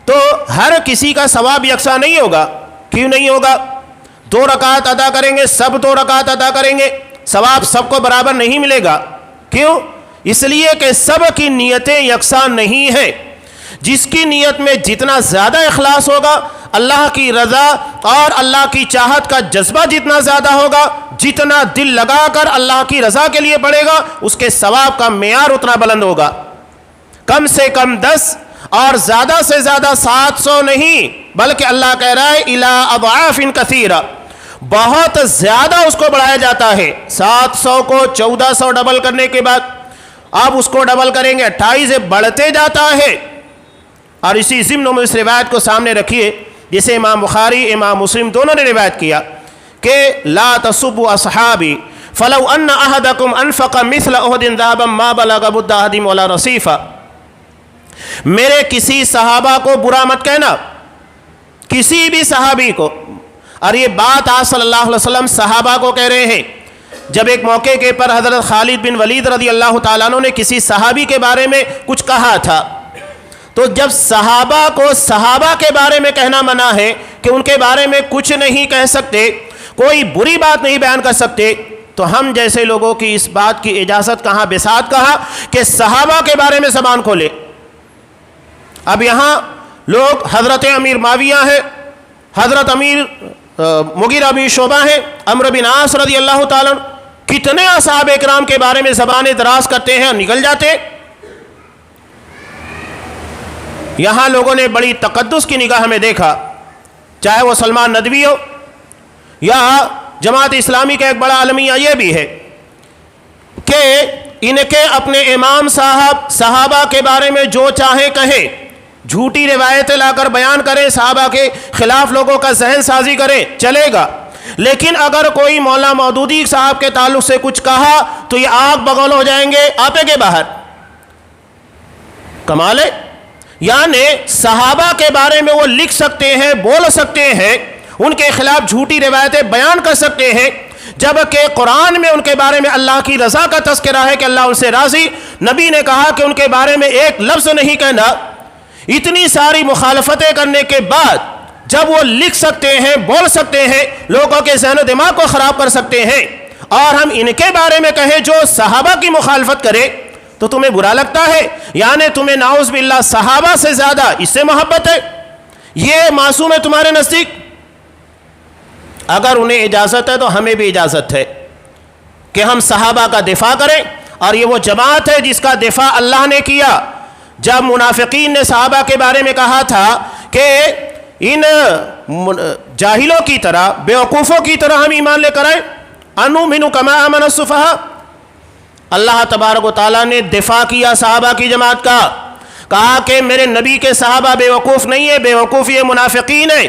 تو ہر کسی کا ثواب یکساں نہیں ہوگا۔ کیوں نہیں ہوگا؟ 2 رکعت ادا کریں گے، سب 2 رکعت ادا کریں گے، ثواب سب کو برابر نہیں ملے گا۔ کیوں؟ اس لیے کہ سب کی نیتیں یکساں نہیں ہیں۔ جس کی نیت میں جتنا زیادہ اخلاص ہوگا، اللہ کی رضا اور اللہ کی چاہت کا جذبہ جتنا زیادہ ہوگا، جتنا دل لگا کر اللہ کی رضا کے لیے پڑے گا، اس کے ثواب کا معیار اتنا بلند ہوگا۔ کم سے کم 10 اور زیادہ سے زیادہ 700 نہیں، بلکہ اللہ کہہ رہا ہے الی اضعاف کثیرہ، بہت زیادہ اس کو بڑھایا جاتا ہے۔ 700 کو 1400 ڈبل کرنے کے بعد اب اس کو ڈبل کریں گے 28 سے بڑھتے جاتا ہے۔ اور اسی ضمن میں اس روایت کو سامنے رکھیے جسے امام بخاری امام مسلم دونوں نے روایت کیا کہ لا تسبوا اصحابی فلو ان احدکم انفق مثل احد ذهبا ما بلغ مد احدهم ولا رصیفا، میرے کسی صحابہ کو برا مت کہنا، کسی بھی صحابی کو۔ اور یہ بات آپ صلی اللہ علیہ وسلم صحابہ کو کہہ رہے ہیں۔ جب ایک موقع کے پر حضرت خالد بن ولید رضی اللہ تعالیٰ عنہ نے کسی صحابی کے بارے میں کچھ کہا تھا، تو جب صحابہ کو صحابہ کے بارے میں کہنا منع ہے کہ ان کے بارے میں کچھ نہیں کہہ سکتے، کوئی بری بات نہیں بیان کر سکتے، تو ہم جیسے لوگوں کی اس بات کی اجازت کہاں، بساط کہاں کہ صحابہ کے بارے میں زبان کھولے۔ اب یہاں لوگ حضرت امیر معاویہ ہیں، حضرت امیر مغیرہ بن شعبہ ہیں، عمرو بن عاص رضی اللہ تعالیٰ، کتنے اصحاب اکرام کے بارے میں زبانیں دراز کرتے ہیں اور نکل جاتے ہیں۔ یہاں لوگوں نے بڑی تقدس کی نگاہ میں دیکھا، چاہے وہ سلمان ندوی ہو یا جماعت اسلامی کا ایک بڑا عالمیہ یہ بھی ہے کہ ان کے اپنے امام صاحب صحابہ کے بارے میں جو چاہے کہیں، جھوٹی روایتیں لا کر بیان کریں، صحابہ کے خلاف لوگوں کا ذہن سازی کریں، چلے گا۔ لیکن اگر کوئی مولانا مودودی صاحب کے تعلق سے کچھ کہا تو یہ آگ بگول ہو جائیں گے آپے کے باہر۔ کمال ہے، یعنی صحابہ کے بارے میں وہ لکھ سکتے ہیں، بول سکتے ہیں، ان کے خلاف جھوٹی روایتیں بیان کر سکتے ہیں، جبکہ قرآن میں ان کے بارے میں اللہ کی رضا کا تذکرہ ہے کہ اللہ ان سے راضی، نبی نے کہا کہ ان کے بارے میں ایک لفظ نہیں کہنا۔ اتنی ساری مخالفتیں کرنے کے بعد جب وہ لکھ سکتے ہیں، بول سکتے ہیں، لوگوں کے ذہن و دماغ کو خراب کر سکتے ہیں، اور ہم ان کے بارے میں کہیں جو صحابہ کی مخالفت کرے تو تمہیں برا لگتا ہے؟ یعنی تمہیں نعوذ باللہ صحابہ سے زیادہ اس سے محبت ہے؟ یہ معصوم ہے تمہارے نزدیک؟ اگر انہیں اجازت ہے تو ہمیں بھی اجازت ہے کہ ہم صحابہ کا دفاع کریں، اور یہ وہ جماعت ہے جس کا دفاع اللہ نے کیا۔ جب منافقین نے صحابہ کے بارے میں کہا تھا کہ ان جاہلوں کی طرح، بیوقوفوں کی طرح ہم ایمان لے کر آئیں، انؤمن کما آمن السفہاء، اللہ تبارک و تعالیٰ نے دفاع کیا صحابہ کی جماعت کا، کہا کہ میرے نبی کے صحابہ بیوقوف نہیں ہے، بیوقوف یہ منافقین ہیں۔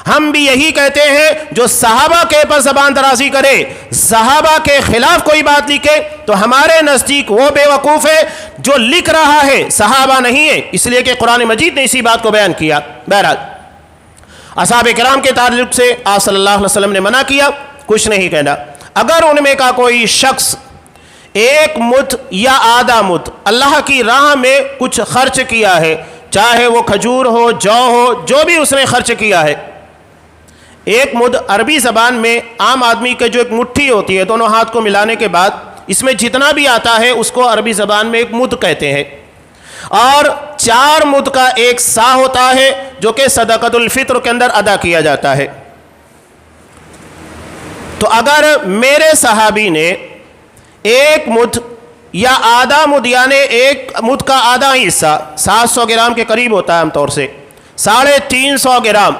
ہم بھی یہی کہتے ہیں، جو صحابہ کے پر زبان درازی کرے، صحابہ کے خلاف کوئی بات لکھے، تو ہمارے نزدیک وہ بیوقوف ہے جو لکھ رہا ہے، صحابہ نہیں ہے، اس لیے کہ قرآن مجید نے اسی بات کو بیان کیا۔ بہرحال اصحاب کرام کے تعلق سے آپ صلی اللہ علیہ وسلم نے منع کیا، کچھ نہیں کہنا۔ اگر ان میں کا کوئی شخص ایک مد یا آدھا مد اللہ کی راہ میں کچھ خرچ کیا ہے، چاہے وہ کھجور ہو، جو ہو، جو بھی اس نے خرچ کیا ہے. ایک مد عربی زبان میں عام آدمی کے جو ایک مٹھی ہوتی ہے دونوں ہاتھ کو ملانے کے بعد اس میں جتنا بھی آتا ہے اس کو عربی زبان میں ایک مد کہتے ہیں. اور 4 مد کا ایک سا ہوتا ہے جو کہ صدقۃ الفطر کے اندر ادا کیا جاتا ہے. تو اگر میرے صحابی نے ایک مد یا آدھا مد یعنی ایک مد کا آدھا حصہ 700 گرام کے قریب ہوتا ہے عام طور سے 350 گرام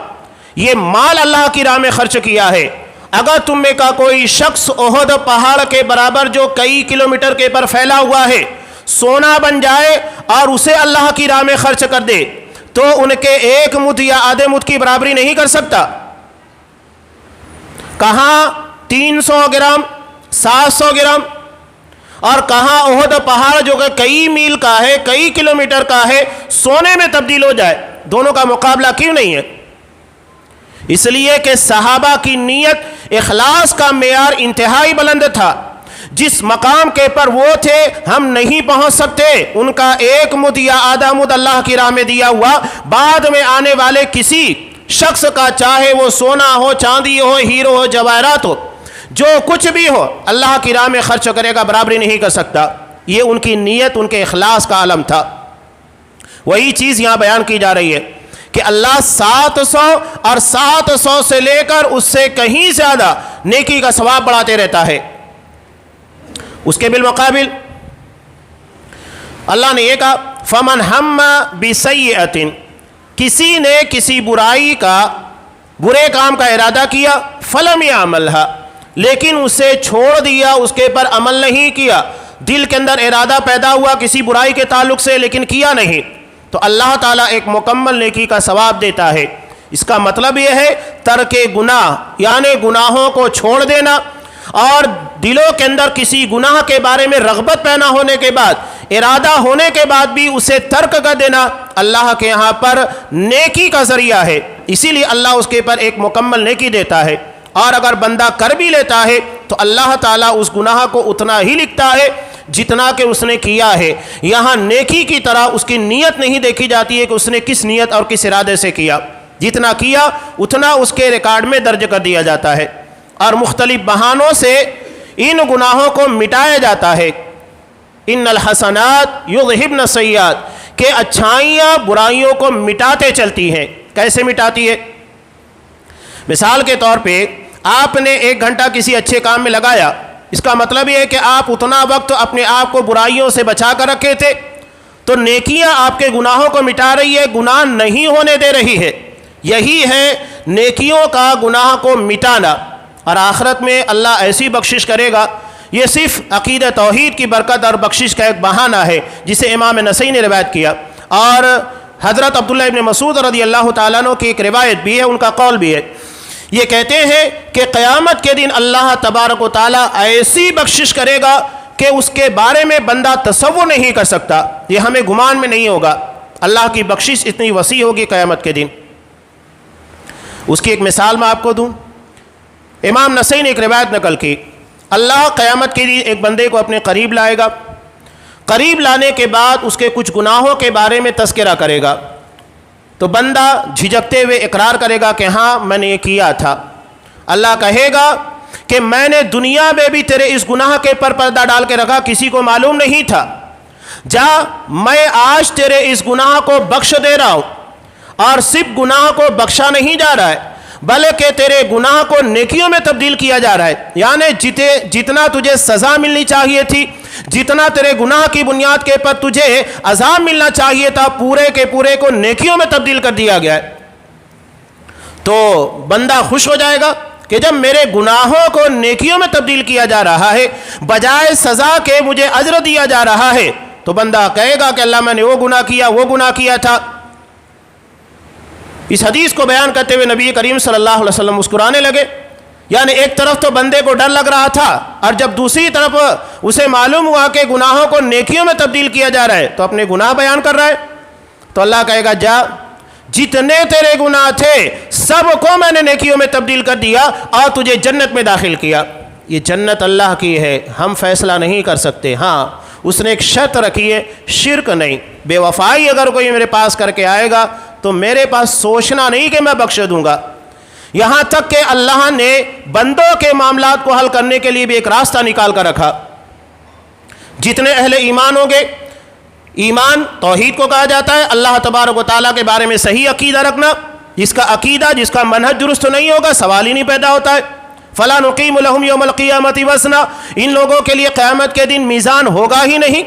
یہ مال اللہ کی راہ میں خرچ کیا ہے. اگر تم میں کا کوئی شخص احد پہاڑ کے برابر جو کئی کلومیٹر کے پر پھیلا ہوا ہے سونا بن جائے اور اسے اللہ کی راہ میں خرچ کر دے تو ان کے ایک مد یا آدھے مد کی برابری نہیں کر سکتا. کہاں 300 گرام 700 گرام اور کہاں احد پہاڑ جو کہ کئی میل کا ہے کئی کلومیٹر کا ہے سونے میں تبدیل ہو جائے. دونوں کا مقابلہ کیوں نہیں ہے؟ اس لیے کہ صحابہ کی نیت اخلاص کا معیار انتہائی بلند تھا. جس مقام کے پر وہ تھے ہم نہیں پہنچ سکتے، ان کا ایک مد یا آدھا مد اللہ کی راہ میں دیا ہوا بعد میں آنے والے کسی شخص کا چاہے وہ سونا ہو، چاندی ہو، ہیرو ہو، جواہرات ہو، جو کچھ بھی ہو اللہ کی راہ میں خرچ کرے گا برابری نہیں کر سکتا. یہ ان کی نیت ان کے اخلاص کا علم تھا. وہی چیز یہاں بیان کی جا رہی ہے کہ اللہ 700 اور 700 سے لے کر اس سے کہیں زیادہ نیکی کا ثواب بڑھاتے رہتا ہے. اس کے بالمقابل اللہ نے یہ کہا فمن ہم بسیئۃ، کسی نے کسی برائی کا برے کام کا ارادہ کیا فلم یعملھا، لیکن اسے چھوڑ دیا، اس کے پر عمل نہیں کیا، دل کے اندر ارادہ پیدا ہوا کسی برائی کے تعلق سے لیکن کیا نہیں، تو اللہ تعالیٰ ایک مکمل نیکی کا ثواب دیتا ہے. اس کا مطلب یہ ہے ترک گناہ یعنی گناہوں کو چھوڑ دینا اور دلوں کے اندر کسی گناہ کے بارے میں رغبت پیدا ہونے کے بعد ارادہ ہونے کے بعد بھی اسے ترک کر دینا اللہ کے یہاں پر نیکی کا ذریعہ ہے. اسی لیے اللہ اس کے پر ایک مکمل نیکی دیتا ہے. اور اگر بندہ کر بھی لیتا ہے تو اللہ تعالیٰ اس گناہ کو اتنا ہی لکھتا ہے جتنا کہ اس نے کیا ہے. یہاں نیکی کی طرح اس کی نیت نہیں دیکھی جاتی ہے کہ اس نے کس نیت اور کس ارادے سے کیا، جتنا کیا اتنا اس کے ریکارڈ میں درج کر دیا جاتا ہے اور مختلف بہانوں سے ان گناہوں کو مٹایا جاتا ہے. ان الحسنات یذہبن السیئات کہ اچھائیاں برائیوں کو مٹاتے چلتی ہیں. کیسے مٹاتی ہے؟ مثال کے طور پہ آپ نے 1 گھنٹہ کسی اچھے کام میں لگایا، اس کا مطلب یہ ہے کہ آپ اتنا وقت اپنے آپ کو برائیوں سے بچا کر رکھے تھے، تو نیکیاں آپ کے گناہوں کو مٹا رہی ہے، گناہ نہیں ہونے دے رہی ہے. یہی ہے نیکیوں کا گناہ کو مٹانا. اور آخرت میں اللہ ایسی بخشش کرے گا، یہ صرف عقیدہ توحید کی برکت اور بخشش کا ایک بہانہ ہے جسے امام نسائی نے روایت کیا. اور حضرت عبداللہ ابن مسعود رضی اللہ تعالیٰ عنہ کی ایک روایت بھی ہے، ان کا قول بھی ہے. یہ کہتے ہیں کہ قیامت کے دن اللہ تبارک و تعالیٰ ایسی بخشش کرے گا کہ اس کے بارے میں بندہ تصور نہیں کر سکتا، یہ ہمیں گمان میں نہیں ہوگا. اللہ کی بخشش اتنی وسیع ہوگی قیامت کے دن. اس کی ایک مثال میں آپ کو دوں. امام نسائی نے ایک روایت نقل کی، اللہ قیامت کے دن ایک بندے کو اپنے قریب لائے گا. قریب لانے کے بعد اس کے کچھ گناہوں کے بارے میں تذکرہ کرے گا، تو بندہ جھجکتے ہوئے اقرار کرے گا کہ ہاں میں نے یہ کیا تھا. اللہ کہے گا کہ میں نے دنیا میں بھی تیرے اس گناہ کے پر پردہ ڈال کے رکھا، کسی کو معلوم نہیں تھا. جا، میں آج تیرے اس گناہ کو بخش دے رہا ہوں. اور صرف گناہ کو بخشا نہیں جا رہا ہے بلکہ تیرے گناہ کو نیکیوں میں تبدیل کیا جا رہا ہے. یعنی جتنا تجھے سزا ملنی چاہیے تھی، جتنا تیرے گناہ کی بنیاد کے پر تجھے عذاب ملنا چاہیے تھا، پورے کے پورے کو نیکیوں میں تبدیل کر دیا گیا ہے. تو بندہ خوش ہو جائے گا کہ جب میرے گناہوں کو نیکیوں میں تبدیل کیا جا رہا ہے، بجائے سزا کے مجھے اجر دیا جا رہا ہے، تو بندہ کہے گا کہ اللہ میں نے وہ گناہ کیا تھا. اس حدیث کو بیان کرتے ہوئے نبی کریم صلی اللہ علیہ وسلم مسکرانے لگے. یعنی ایک طرف تو بندے کو ڈر لگ رہا تھا اور جب دوسری طرف اسے معلوم ہوا کہ گناہوں کو نیکیوں میں تبدیل کیا جا رہا ہے تو اپنے گناہ بیان کر رہا ہے. تو اللہ کہے گا جا، جتنے تیرے گناہ تھے سب کو میں نے نیکیوں میں تبدیل کر دیا اور تجھے جنت میں داخل کیا. یہ جنت اللہ کی ہے، ہم فیصلہ نہیں کر سکتے۔ ہاں اس نے ایک شرط رکھی ہے، شرک نہیں، بے وفائی اگر کوئی میرے پاس کر کے آئے گا تو میرے پاس سوچنا نہیں کہ میں بخش دوں گا۔ یہاں تک کہ اللہ نے بندوں کے معاملات کو حل کرنے کے لیے بھی ایک راستہ نکال کر رکھا۔ جتنے اہل ایمان ہوں گے، ایمان توحید کو کہا جاتا ہے، اللہ تبارک و تعالیٰ کے بارے میں صحیح عقیدہ رکھنا، جس کا عقیدہ، جس کا منہج درست نہیں ہوگا سوال ہی نہیں پیدا ہوتا ہے۔ فَلَا نُقِيمُ لَهُمْ يَوْمَ الْقِيَامَةِ وَزْنًا، ان لوگوں کے لیے قیامت کے دن میزان ہوگا ہی نہیں،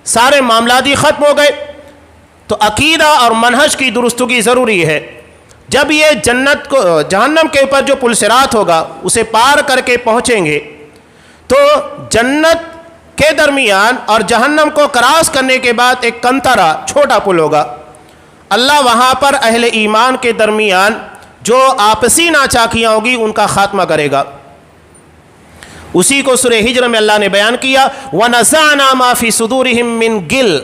سارے معاملات ہی ختم ہو گئے۔ تو عقیدہ اور منہج کی درستگی ضروری ہے۔ جب یہ جنت کو، جہنم کے اوپر جو پل صراط ہوگا اسے پار کر کے پہنچیں گے تو جنت کے درمیان اور جہنم کو کراس کرنے کے بعد ایک کنترا چھوٹا پل ہوگا۔ اللہ وہاں پر اہل ایمان کے درمیان جو آپسی ناچاکیاں ہوگی ان کا خاتمہ کرے گا۔ اسی کو سورہ ہجر میں اللہ نے بیان کیا، وَنَزَعْنَا مَا فِي صُدُورِهِم مِّن غِلٍّ،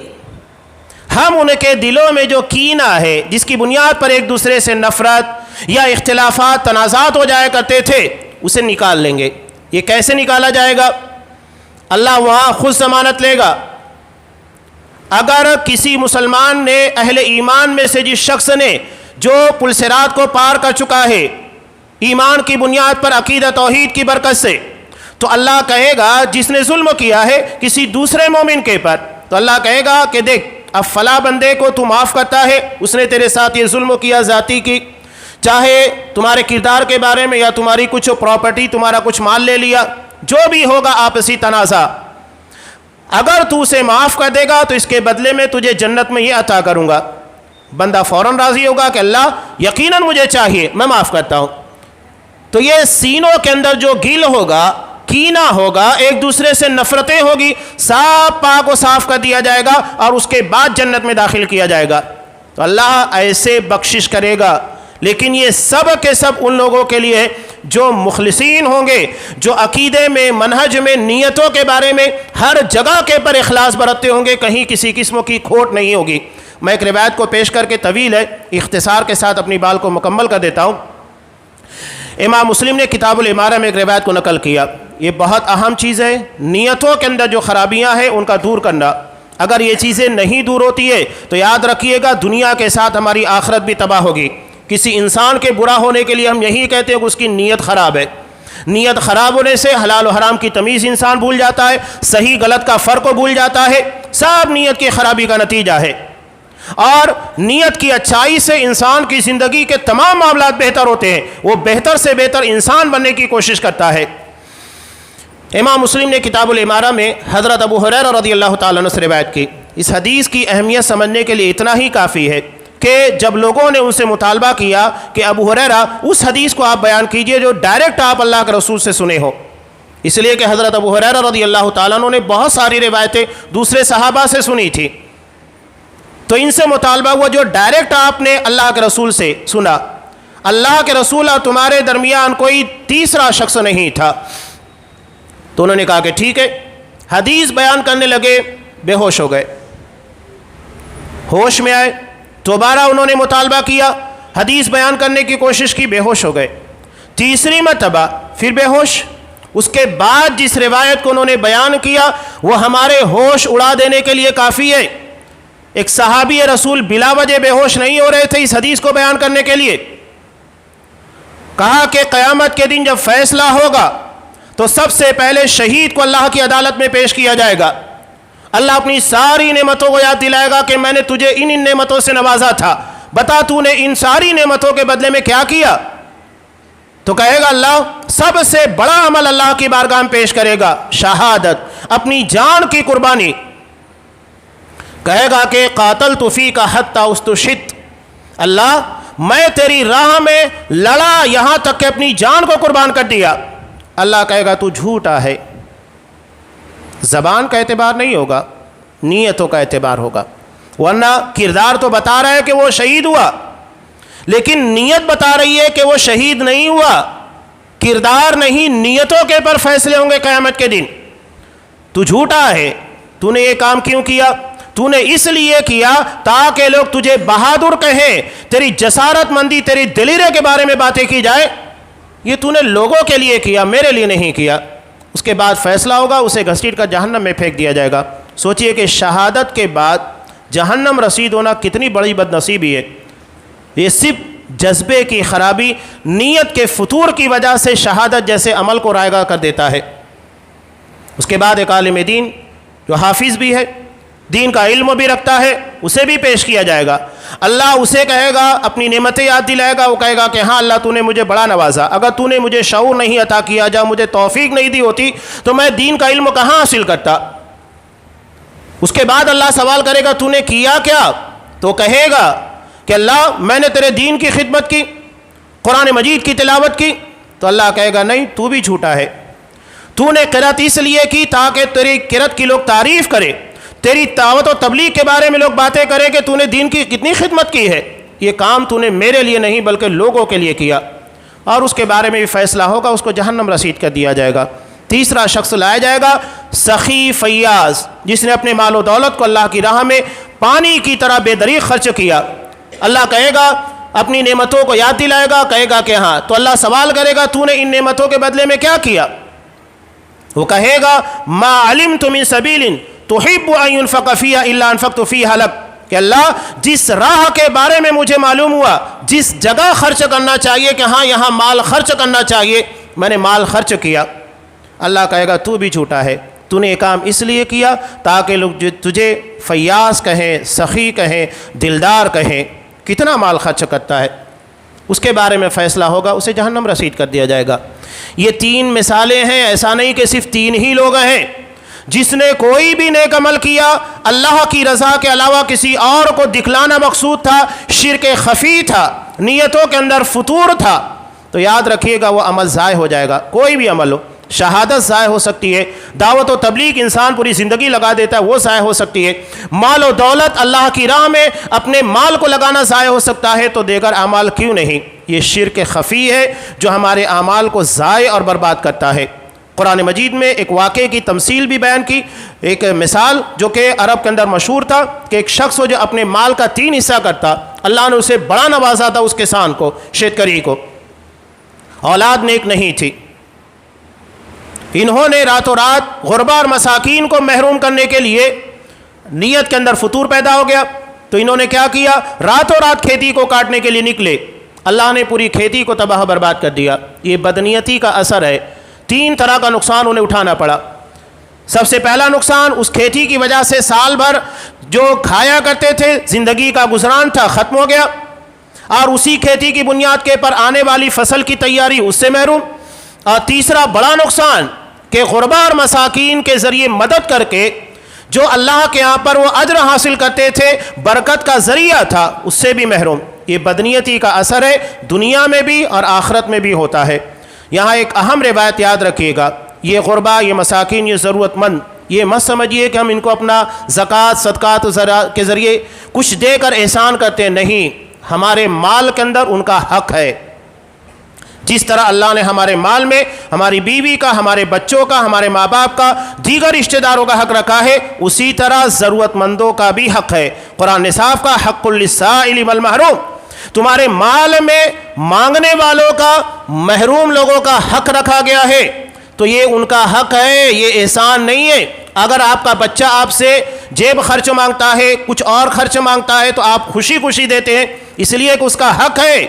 ہم ان کے دلوں میں جو کینہ ہے، جس کی بنیاد پر ایک دوسرے سے نفرت یا اختلافات، تنازعات ہو جایا کرتے تھے، اسے نکال لیں گے۔ یہ کیسے نکالا جائے گا؟ اللہ وہاں خود ضمانت لے گا۔ اگر کسی مسلمان نے، اہل ایمان میں سے جس شخص نے جو پل صراط کو پار کر چکا ہے ایمان کی بنیاد پر، عقیدہ توحید کی برکت سے، تو اللہ کہے گا جس نے ظلم کیا ہے کسی دوسرے مومن کے پر، تو اللہ کہے گا کہ دیکھ اب فلاں بندے کو تو معاف کرتا ہے، اس نے تیرے ساتھ یہ ظلم کیا ذاتی کی، چاہے تمہارے کردار کے بارے میں یا تمہاری کچھ پراپرٹی، تمہارا کچھ مال لے لیا، جو بھی ہوگا آپسی تنازع، اگر تو اسے معاف کر دے گا تو اس کے بدلے میں تجھے جنت میں یہ عطا کروں گا۔ بندہ فوراً راضی ہوگا کہ اللہ یقیناً مجھے چاہیے، میں معاف کرتا ہوں۔ تو یہ سینوں کے اندر جو گل ہوگا، کینہ ہوگا، ایک دوسرے سے نفرتیں ہوگی، صاف پاک و صاف کر دیا جائے گا اور اس کے بعد جنت میں داخل کیا جائے گا۔ تو اللہ ایسے بخشش کرے گا، لیکن یہ سب کے سب ان لوگوں کے لیے جو مخلصین ہوں گے، جو عقیدے میں، منہج میں، نیتوں کے بارے میں ہر جگہ کے پر اخلاص برتتے ہوں گے، کہیں کسی قسم کی کھوٹ نہیں ہوگی۔ میں ایک روایت کو پیش کر کے، طویل ہے، اختصار کے ساتھ اپنی بات کو مکمل کر دیتا ہوں۔ امام مسلم نے کتاب الامارہ میں ایک روایت کو نقل کیا۔ یہ بہت اہم چیز ہے، نیتوں کے اندر جو خرابیاں ہیں ان کا دور کرنا۔ اگر یہ چیزیں نہیں دور ہوتی ہے تو یاد رکھیے گا دنیا کے ساتھ ہماری آخرت بھی تباہ ہوگی۔ کسی انسان کے برا ہونے کے لیے ہم یہی کہتے ہیں کہ اس کی نیت خراب ہے۔ نیت خراب ہونے سے حلال و حرام کی تمیز انسان بھول جاتا ہے، صحیح غلط کا فرق کو بھول جاتا ہے، سب نیت کی خرابی کا نتیجہ ہے۔ اور نیت کی اچھائی سے انسان کی زندگی کے تمام معاملات بہتر ہوتے ہیں، وہ بہتر سے بہتر انسان بننے کی کوشش کرتا ہے۔ امام مسلم نے کتاب الامارہ میں حضرت ابو ہریرہ رضی اللہ تعالیٰ عنہ سے روایت کی۔ اس حدیث کی اہمیت سمجھنے کے لیے اتنا ہی کافی ہے کہ جب لوگوں نے ان سے مطالبہ کیا کہ ابو ہریرہ اس حدیث کو آپ بیان کیجئے جو ڈائریکٹ آپ اللہ کے رسول سے سنے ہو، اس لیے کہ حضرت ابو ہریرہ رضی اللہ تعالیٰ عنہ نے بہت ساری روایتیں دوسرے صحابہ سے سنی تھی، تو ان سے مطالبہ ہوا جو ڈائریکٹ آپ نے اللہ کے رسول سے سنا۔ اللہ کے رسول اور تمہارے درمیان کوئی تیسرا شخص نہیں تھا۔ تو انہوں نے کہا کہ ٹھیک ہے، حدیث بیان کرنے لگے، بے ہوش ہو گئے۔ ہوش میں آئے، دوبارہ انہوں نے مطالبہ کیا، حدیث بیان کرنے کی کوشش کی، بے ہوش ہو گئے۔ تیسری مرتبہ پھر بے ہوش۔ اس کے بعد جس روایت کو انہوں نے بیان کیا وہ ہمارے ہوش اڑا دینے کے لیے کافی ہے۔ ایک صحابی رسول بلا وجہ بے ہوش نہیں ہو رہے تھے اس حدیث کو بیان کرنے کے لیے۔ کہا کہ قیامت کے دن جب فیصلہ ہوگا تو سب سے پہلے شہید کو اللہ کی عدالت میں پیش کیا جائے گا۔ اللہ اپنی ساری نعمتوں کو یاد دلائے گا کہ میں نے تجھے ان نعمتوں سے نوازا تھا، بتا تو نے ان ساری نعمتوں کے بدلے میں کیا کیا؟ تو کہے گا اللہ سب سے بڑا عمل اللہ کی بارگاہ میں پیش کرے گا، شہادت، اپنی جان کی قربانی۔ کہے گا کہ قاتلت فیک حتی استشہدت، اللہ میں تیری راہ میں لڑا یہاں تک کہ اپنی جان کو قربان کر دیا۔ اللہ کہے گا تو جھوٹا ہے۔ زبان کا اعتبار نہیں ہوگا، نیتوں کا اعتبار ہوگا، ورنہ کردار تو بتا رہا ہے کہ وہ شہید ہوا، لیکن نیت بتا رہی ہے کہ وہ شہید نہیں ہوا۔ کردار نہیں، نیتوں کے پر فیصلے ہوں گے قیامت کے دن۔ تو جھوٹا ہے، تو نے یہ کام کیوں کیا؟ تو نے اس لیے کیا تاکہ لوگ تجھے بہادر کہیں، تیری جسارت مندی، تیری دلیرے کے بارے میں باتیں کی جائے۔ یہ تو نے لوگوں کے لیے کیا، میرے لیے نہیں کیا۔ کے بعد فیصلہ ہوگا، اسے گھسیٹ کر جہنم میں پھینک دیا جائے گا۔ سوچئے کہ شہادت کے بعد جہنم رسید ہونا کتنی بڑی بد نصیبی ہے۔ یہ صرف جذبے کی خرابی، نیت کے فتور کی وجہ سے شہادت جیسے عمل کو رائگاں کر دیتا ہے۔ اس کے بعد ایک عالم دین جو حافظ بھی ہے، دین کا علم بھی رکھتا ہے، اسے بھی پیش کیا جائے گا۔ اللہ اسے کہے گا، اپنی نعمتیں یاد دلائے گا، وہ کہے گا کہ ہاں اللہ تو نے مجھے بڑا نوازا، اگر تو نے مجھے شعور نہیں عطا کیا، جب مجھے توفیق نہیں دی ہوتی تو میں دین کا علم کہاں حاصل کرتا۔ اس کے بعد اللہ سوال کرے گا تو نے کیا کیا؟ تو کہے گا کہ اللہ میں نے تیرے دین کی خدمت کی، قرآن مجید کی تلاوت کی۔ تو اللہ کہے گا نہیں، تو بھی جھوٹا ہے، تو نے قرأت اس لیے کی تاکہ تیری قرأت کی لوگ تعریف کرے، تیری دعوت و تبلیغ کے بارے میں لوگ باتیں کریں کہ تو نے دین کی کتنی خدمت کی ہے۔ یہ کام تو نے میرے لیے نہیں بلکہ لوگوں کے لیے کیا، اور اس کے بارے میں بھی فیصلہ ہوگا، اس کو جہنم رسید کر دیا جائے گا۔ تیسرا شخص لایا جائے گا سخی فیاض، جس نے اپنے مال و دولت کو اللہ کی راہ میں پانی کی طرح بے دریغ خرچ کیا۔ اللہ کہے گا، اپنی نعمتوں کو یاد دلائے گا، کہے گا کہ ہاں، تو اللہ سوال کرے گا تو نے ان نعمتوں کے بدلے میں کیا کیا؟ وہ کہے گا ما علمت من سبیل تحب ان ينفق فيها الا انفقت فيها لك، کہ اللہ جس راہ کے بارے میں مجھے معلوم ہوا، جس جگہ خرچ کرنا چاہیے کہ ہاں یہاں مال خرچ کرنا چاہیے، میں نے مال خرچ کیا۔ اللہ کہے گا تو بھی جھوٹا ہے، تو نے یہ کام اس لیے کیا تاکہ لوگ تجھے فیاض کہیں، سخی کہیں، دلدار کہیں۔ کتنا مال خرچ کرتا ہے، اس کے بارے میں فیصلہ ہوگا، اسے جہنم رسید کر دیا جائے گا۔ یہ تین مثالیں ہیں، ایسا نہیں کہ صرف تین ہی لوگ ہیں۔ جس نے کوئی بھی نیک عمل کیا اللہ کی رضا کے علاوہ کسی اور کو دکھلانا مقصود تھا، شرک خفی تھا، نیتوں کے اندر فتور تھا، تو یاد رکھیے گا وہ عمل ضائع ہو جائے گا۔ کوئی بھی عمل ہو، شہادت ضائع ہو سکتی ہے، دعوت و تبلیغ انسان پوری زندگی لگا دیتا ہے وہ ضائع ہو سکتی ہے، مال و دولت اللہ کی راہ میں اپنے مال کو لگانا ضائع ہو سکتا ہے، تو دیگر اعمال کیوں نہیں؟ یہ شرک خفی ہے جو ہمارے اعمال کو ضائع اور برباد کرتا ہے۔ قرآن مجید میں ایک واقعے کی تمثیل بھی بیان کی، ایک مثال جو کہ عرب کے اندر مشہور تھا کہ ایک شخص ہو جو اپنے مال کا 3 حصہ کرتا، اللہ نے اسے بڑا نوازا تھا، اس کسان کو، شیتکری کو، اولاد نیک نہیں تھی۔ انہوں نے راتوں رات غربا اور مساکین کو محروم کرنے کے لیے نیت کے اندر فتور پیدا ہو گیا، تو انہوں نے کیا کیا؟ راتوں رات کھیتی کو کاٹنے کے لیے نکلے، اللہ نے پوری کھیتی کو تباہ برباد کر دیا۔ یہ بدنیتی کا اثر ہے۔ 3 طرح کا نقصان انہیں اٹھانا پڑا۔ سب سے پہلا نقصان، اس کھیتی کی وجہ سے سال بھر جو کھایا کرتے تھے، زندگی کا گزران تھا، ختم ہو گیا، اور اسی کھیتی کی بنیاد کے پر آنے والی فصل کی تیاری اس سے محروم۔ اور تیسرا بڑا نقصان کہ غربا اور مساکین کے ذریعے مدد کر کے جو اللہ کے یہاں پر وہ اجر حاصل کرتے تھے، برکت کا ذریعہ تھا، اس سے بھی محروم۔ یہ بدنیتی کا اثر ہے، دنیا میں بھی اور آخرت میں بھی ہوتا ہے۔ یہاں ایک اہم روایت یاد رکھیے گا، یہ غربا، یہ مساکین، یہ ضرورت مند، یہ مت سمجھیے کہ ہم ان کو اپنا زکوٰۃ صدقات کے ذریعے کچھ دے کر احسان کرتے ہیں، نہیں، ہمارے مال کے اندر ان کا حق ہے۔ جس طرح اللہ نے ہمارے مال میں ہماری بیوی کا، ہمارے بچوں کا، ہمارے ماں باپ کا، دیگر رشتہ داروں کا حق رکھا ہے، اسی طرح ضرورت مندوں کا بھی حق ہے۔ قرآن نے صاف کا حق للسائل والمحروم، تمہارے مال میں مانگنے والوں کا، محروم لوگوں کا حق رکھا گیا ہے، تو یہ ان کا حق ہے، یہ احسان نہیں ہے۔ اگر آپ کا بچہ آپ سے جیب خرچ مانگتا ہے، کچھ اور خرچ مانگتا ہے، تو آپ خوشی خوشی دیتے ہیں، اس لیے کہ اس کا حق ہے،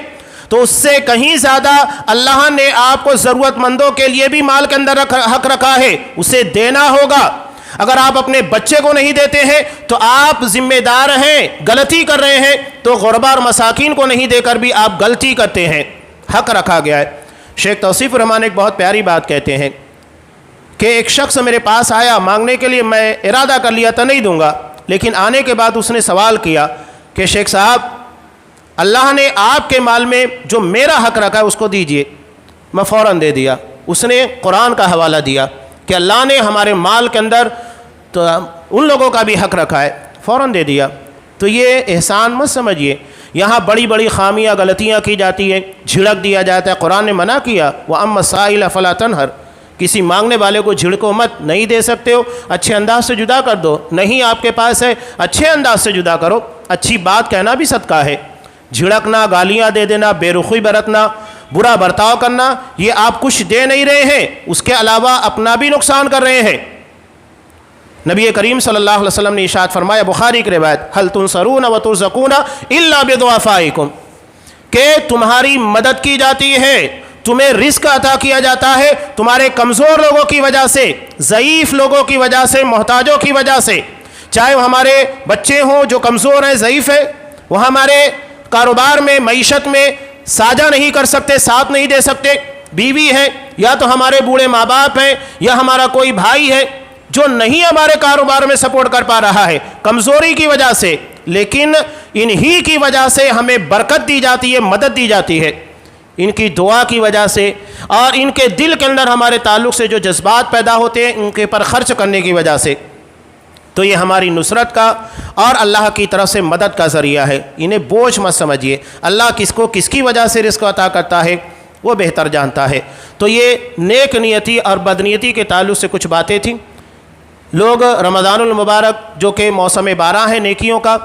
تو اس سے کہیں زیادہ اللہ نے آپ کو ضرورت مندوں کے لیے بھی مال کے اندر حق رکھا ہے، اسے دینا ہوگا۔ اگر آپ اپنے بچے کو نہیں دیتے ہیں تو آپ ذمہ دار ہیں، غلطی کر رہے ہیں، تو غربا اور مساکین کو نہیں دے کر بھی آپ غلطی کرتے ہیں، حق رکھا گیا ہے۔ شیخ توصیف الرحمان ایک بہت پیاری بات کہتے ہیں کہ ایک شخص میرے پاس آیا مانگنے کے لیے، میں ارادہ کر لیا تھا نہیں دوں گا، لیکن آنے کے بعد اس نے سوال کیا کہ شیخ صاحب، اللہ نے آپ کے مال میں جو میرا حق رکھا ہے اس کو دیجئے۔ میں فوراً دے دیا۔ اس نے قرآن کا حوالہ دیا کہ اللہ نے ہمارے مال کے اندر تو ان لوگوں کا بھی حق رکھا ہے، فوراً دے دیا۔ تو یہ احسان مت سمجھیے، یہاں بڑی بڑی خامیاں، غلطیاں کی جاتی ہیں، جھڑک دیا جاتا ہے۔ قرآن نے منع کیا، وَأَمَّا السَّائِلَ فَلَا تَنْهَرْ، کسی مانگنے والے کو جھڑکو مت، نہیں دے سکتے ہو اچھے انداز سے جدا کر دو، نہیں آپ کے پاس ہے اچھے انداز سے جدا کرو، اچھی بات کہنا بھی صدقہ ہے۔ جھڑکنا، گالیاں دے دینا، بے رخی برتنا، برا برتاؤ کرنا، یہ آپ کچھ دے نہیں رہے ہیں، اس کے علاوہ اپنا بھی نقصان کر رہے ہیں۔ نبی کریم صلی اللہ علیہ وسلم نے ارشاد فرمایا، بخاری کی روایت، هل تنصرون وترزقون الا بضعفائکم، کہ تمہاری مدد کی جاتی ہے، تمہیں رزق عطا کیا جاتا ہے تمہارے کمزور لوگوں کی وجہ سے، ضعیف لوگوں کی وجہ سے، محتاجوں کی وجہ سے، چاہے وہ ہمارے بچے ہوں جو کمزور ہیں، ضعیف ہیں، وہ ہمارے کاروبار میں، معیشت میں ساجھا نہیں کر سکتے، ساتھ نہیں دے سکتے، بیوی ہے، یا تو ہمارے بوڑھے ماں باپ ہیں، یا ہمارا کوئی بھائی ہے جو نہیں ہمارے کاروبار میں سپورٹ کر پا رہا ہے کمزوری کی وجہ سے، لیکن انہی کی وجہ سے ہمیں برکت دی جاتی ہے، مدد دی جاتی ہے، ان کی دعا کی وجہ سے، اور ان کے دل کے اندر ہمارے تعلق سے جو جذبات پیدا ہوتے ہیں ان کے پر خرچ کرنے کی وجہ سے، تو یہ ہماری نصرت کا اور اللہ کی طرف سے مدد کا ذریعہ ہے۔ انہیں بوجھ مت سمجھیے، اللہ کس کو کس کی وجہ سے رزق عطا کرتا ہے وہ بہتر جانتا ہے۔ تو یہ نیک نیتی اور بدنیتی کے تعلق سے کچھ باتیں تھیں۔ لوگ رمضان المبارک جو کہ موسم بارہ ہے نیکیوں کا،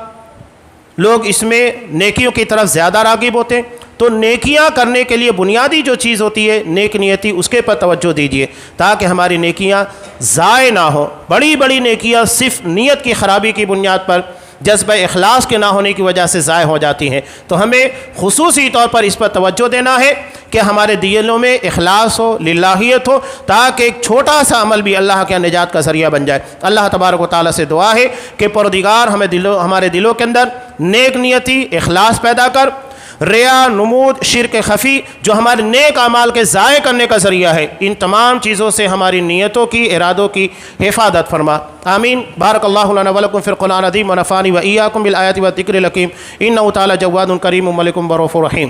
لوگ اس میں نیکیوں کی طرف زیادہ راغب ہوتے ہیں، تو نیکیاں کرنے کے لیے بنیادی جو چیز ہوتی ہے نیک نیتی، اس کے پر توجہ دیجیے تاکہ ہماری نیکیاں ضائع نہ ہوں۔ بڑی بڑی نیکیاں صرف نیت کی خرابی کی بنیاد پر، جذبہ اخلاص کے نہ ہونے کی وجہ سے ضائع ہو جاتی ہیں، تو ہمیں خصوصی طور پر اس پر توجہ دینا ہے کہ ہمارے دلوں میں اخلاص ہو، للہیت ہو، تاکہ ایک چھوٹا سا عمل بھی اللہ کے نجات کا ذریعہ بن جائے۔ اللہ تبارک و تعالیٰ سے دعا ہے کہ پروردگار ہمارے دلوں کے اندر نیک نیتی، اخلاص پیدا کر، ریا، نمود، شرک خفی جو ہمارے نیک اعمال کے ضائع کرنے کا ذریعہ ہے، ان تمام چیزوں سے ہماری نیتوں کی، ارادوں کی حفاظت فرما۔ آمین۔ بارک اللہ لنا ولکم فی القرآن العظیم ونفعنی وإیاکم بالآیات والذکر الحکیم، انہ تعالی جواد کریم ملک رؤوف رحیم۔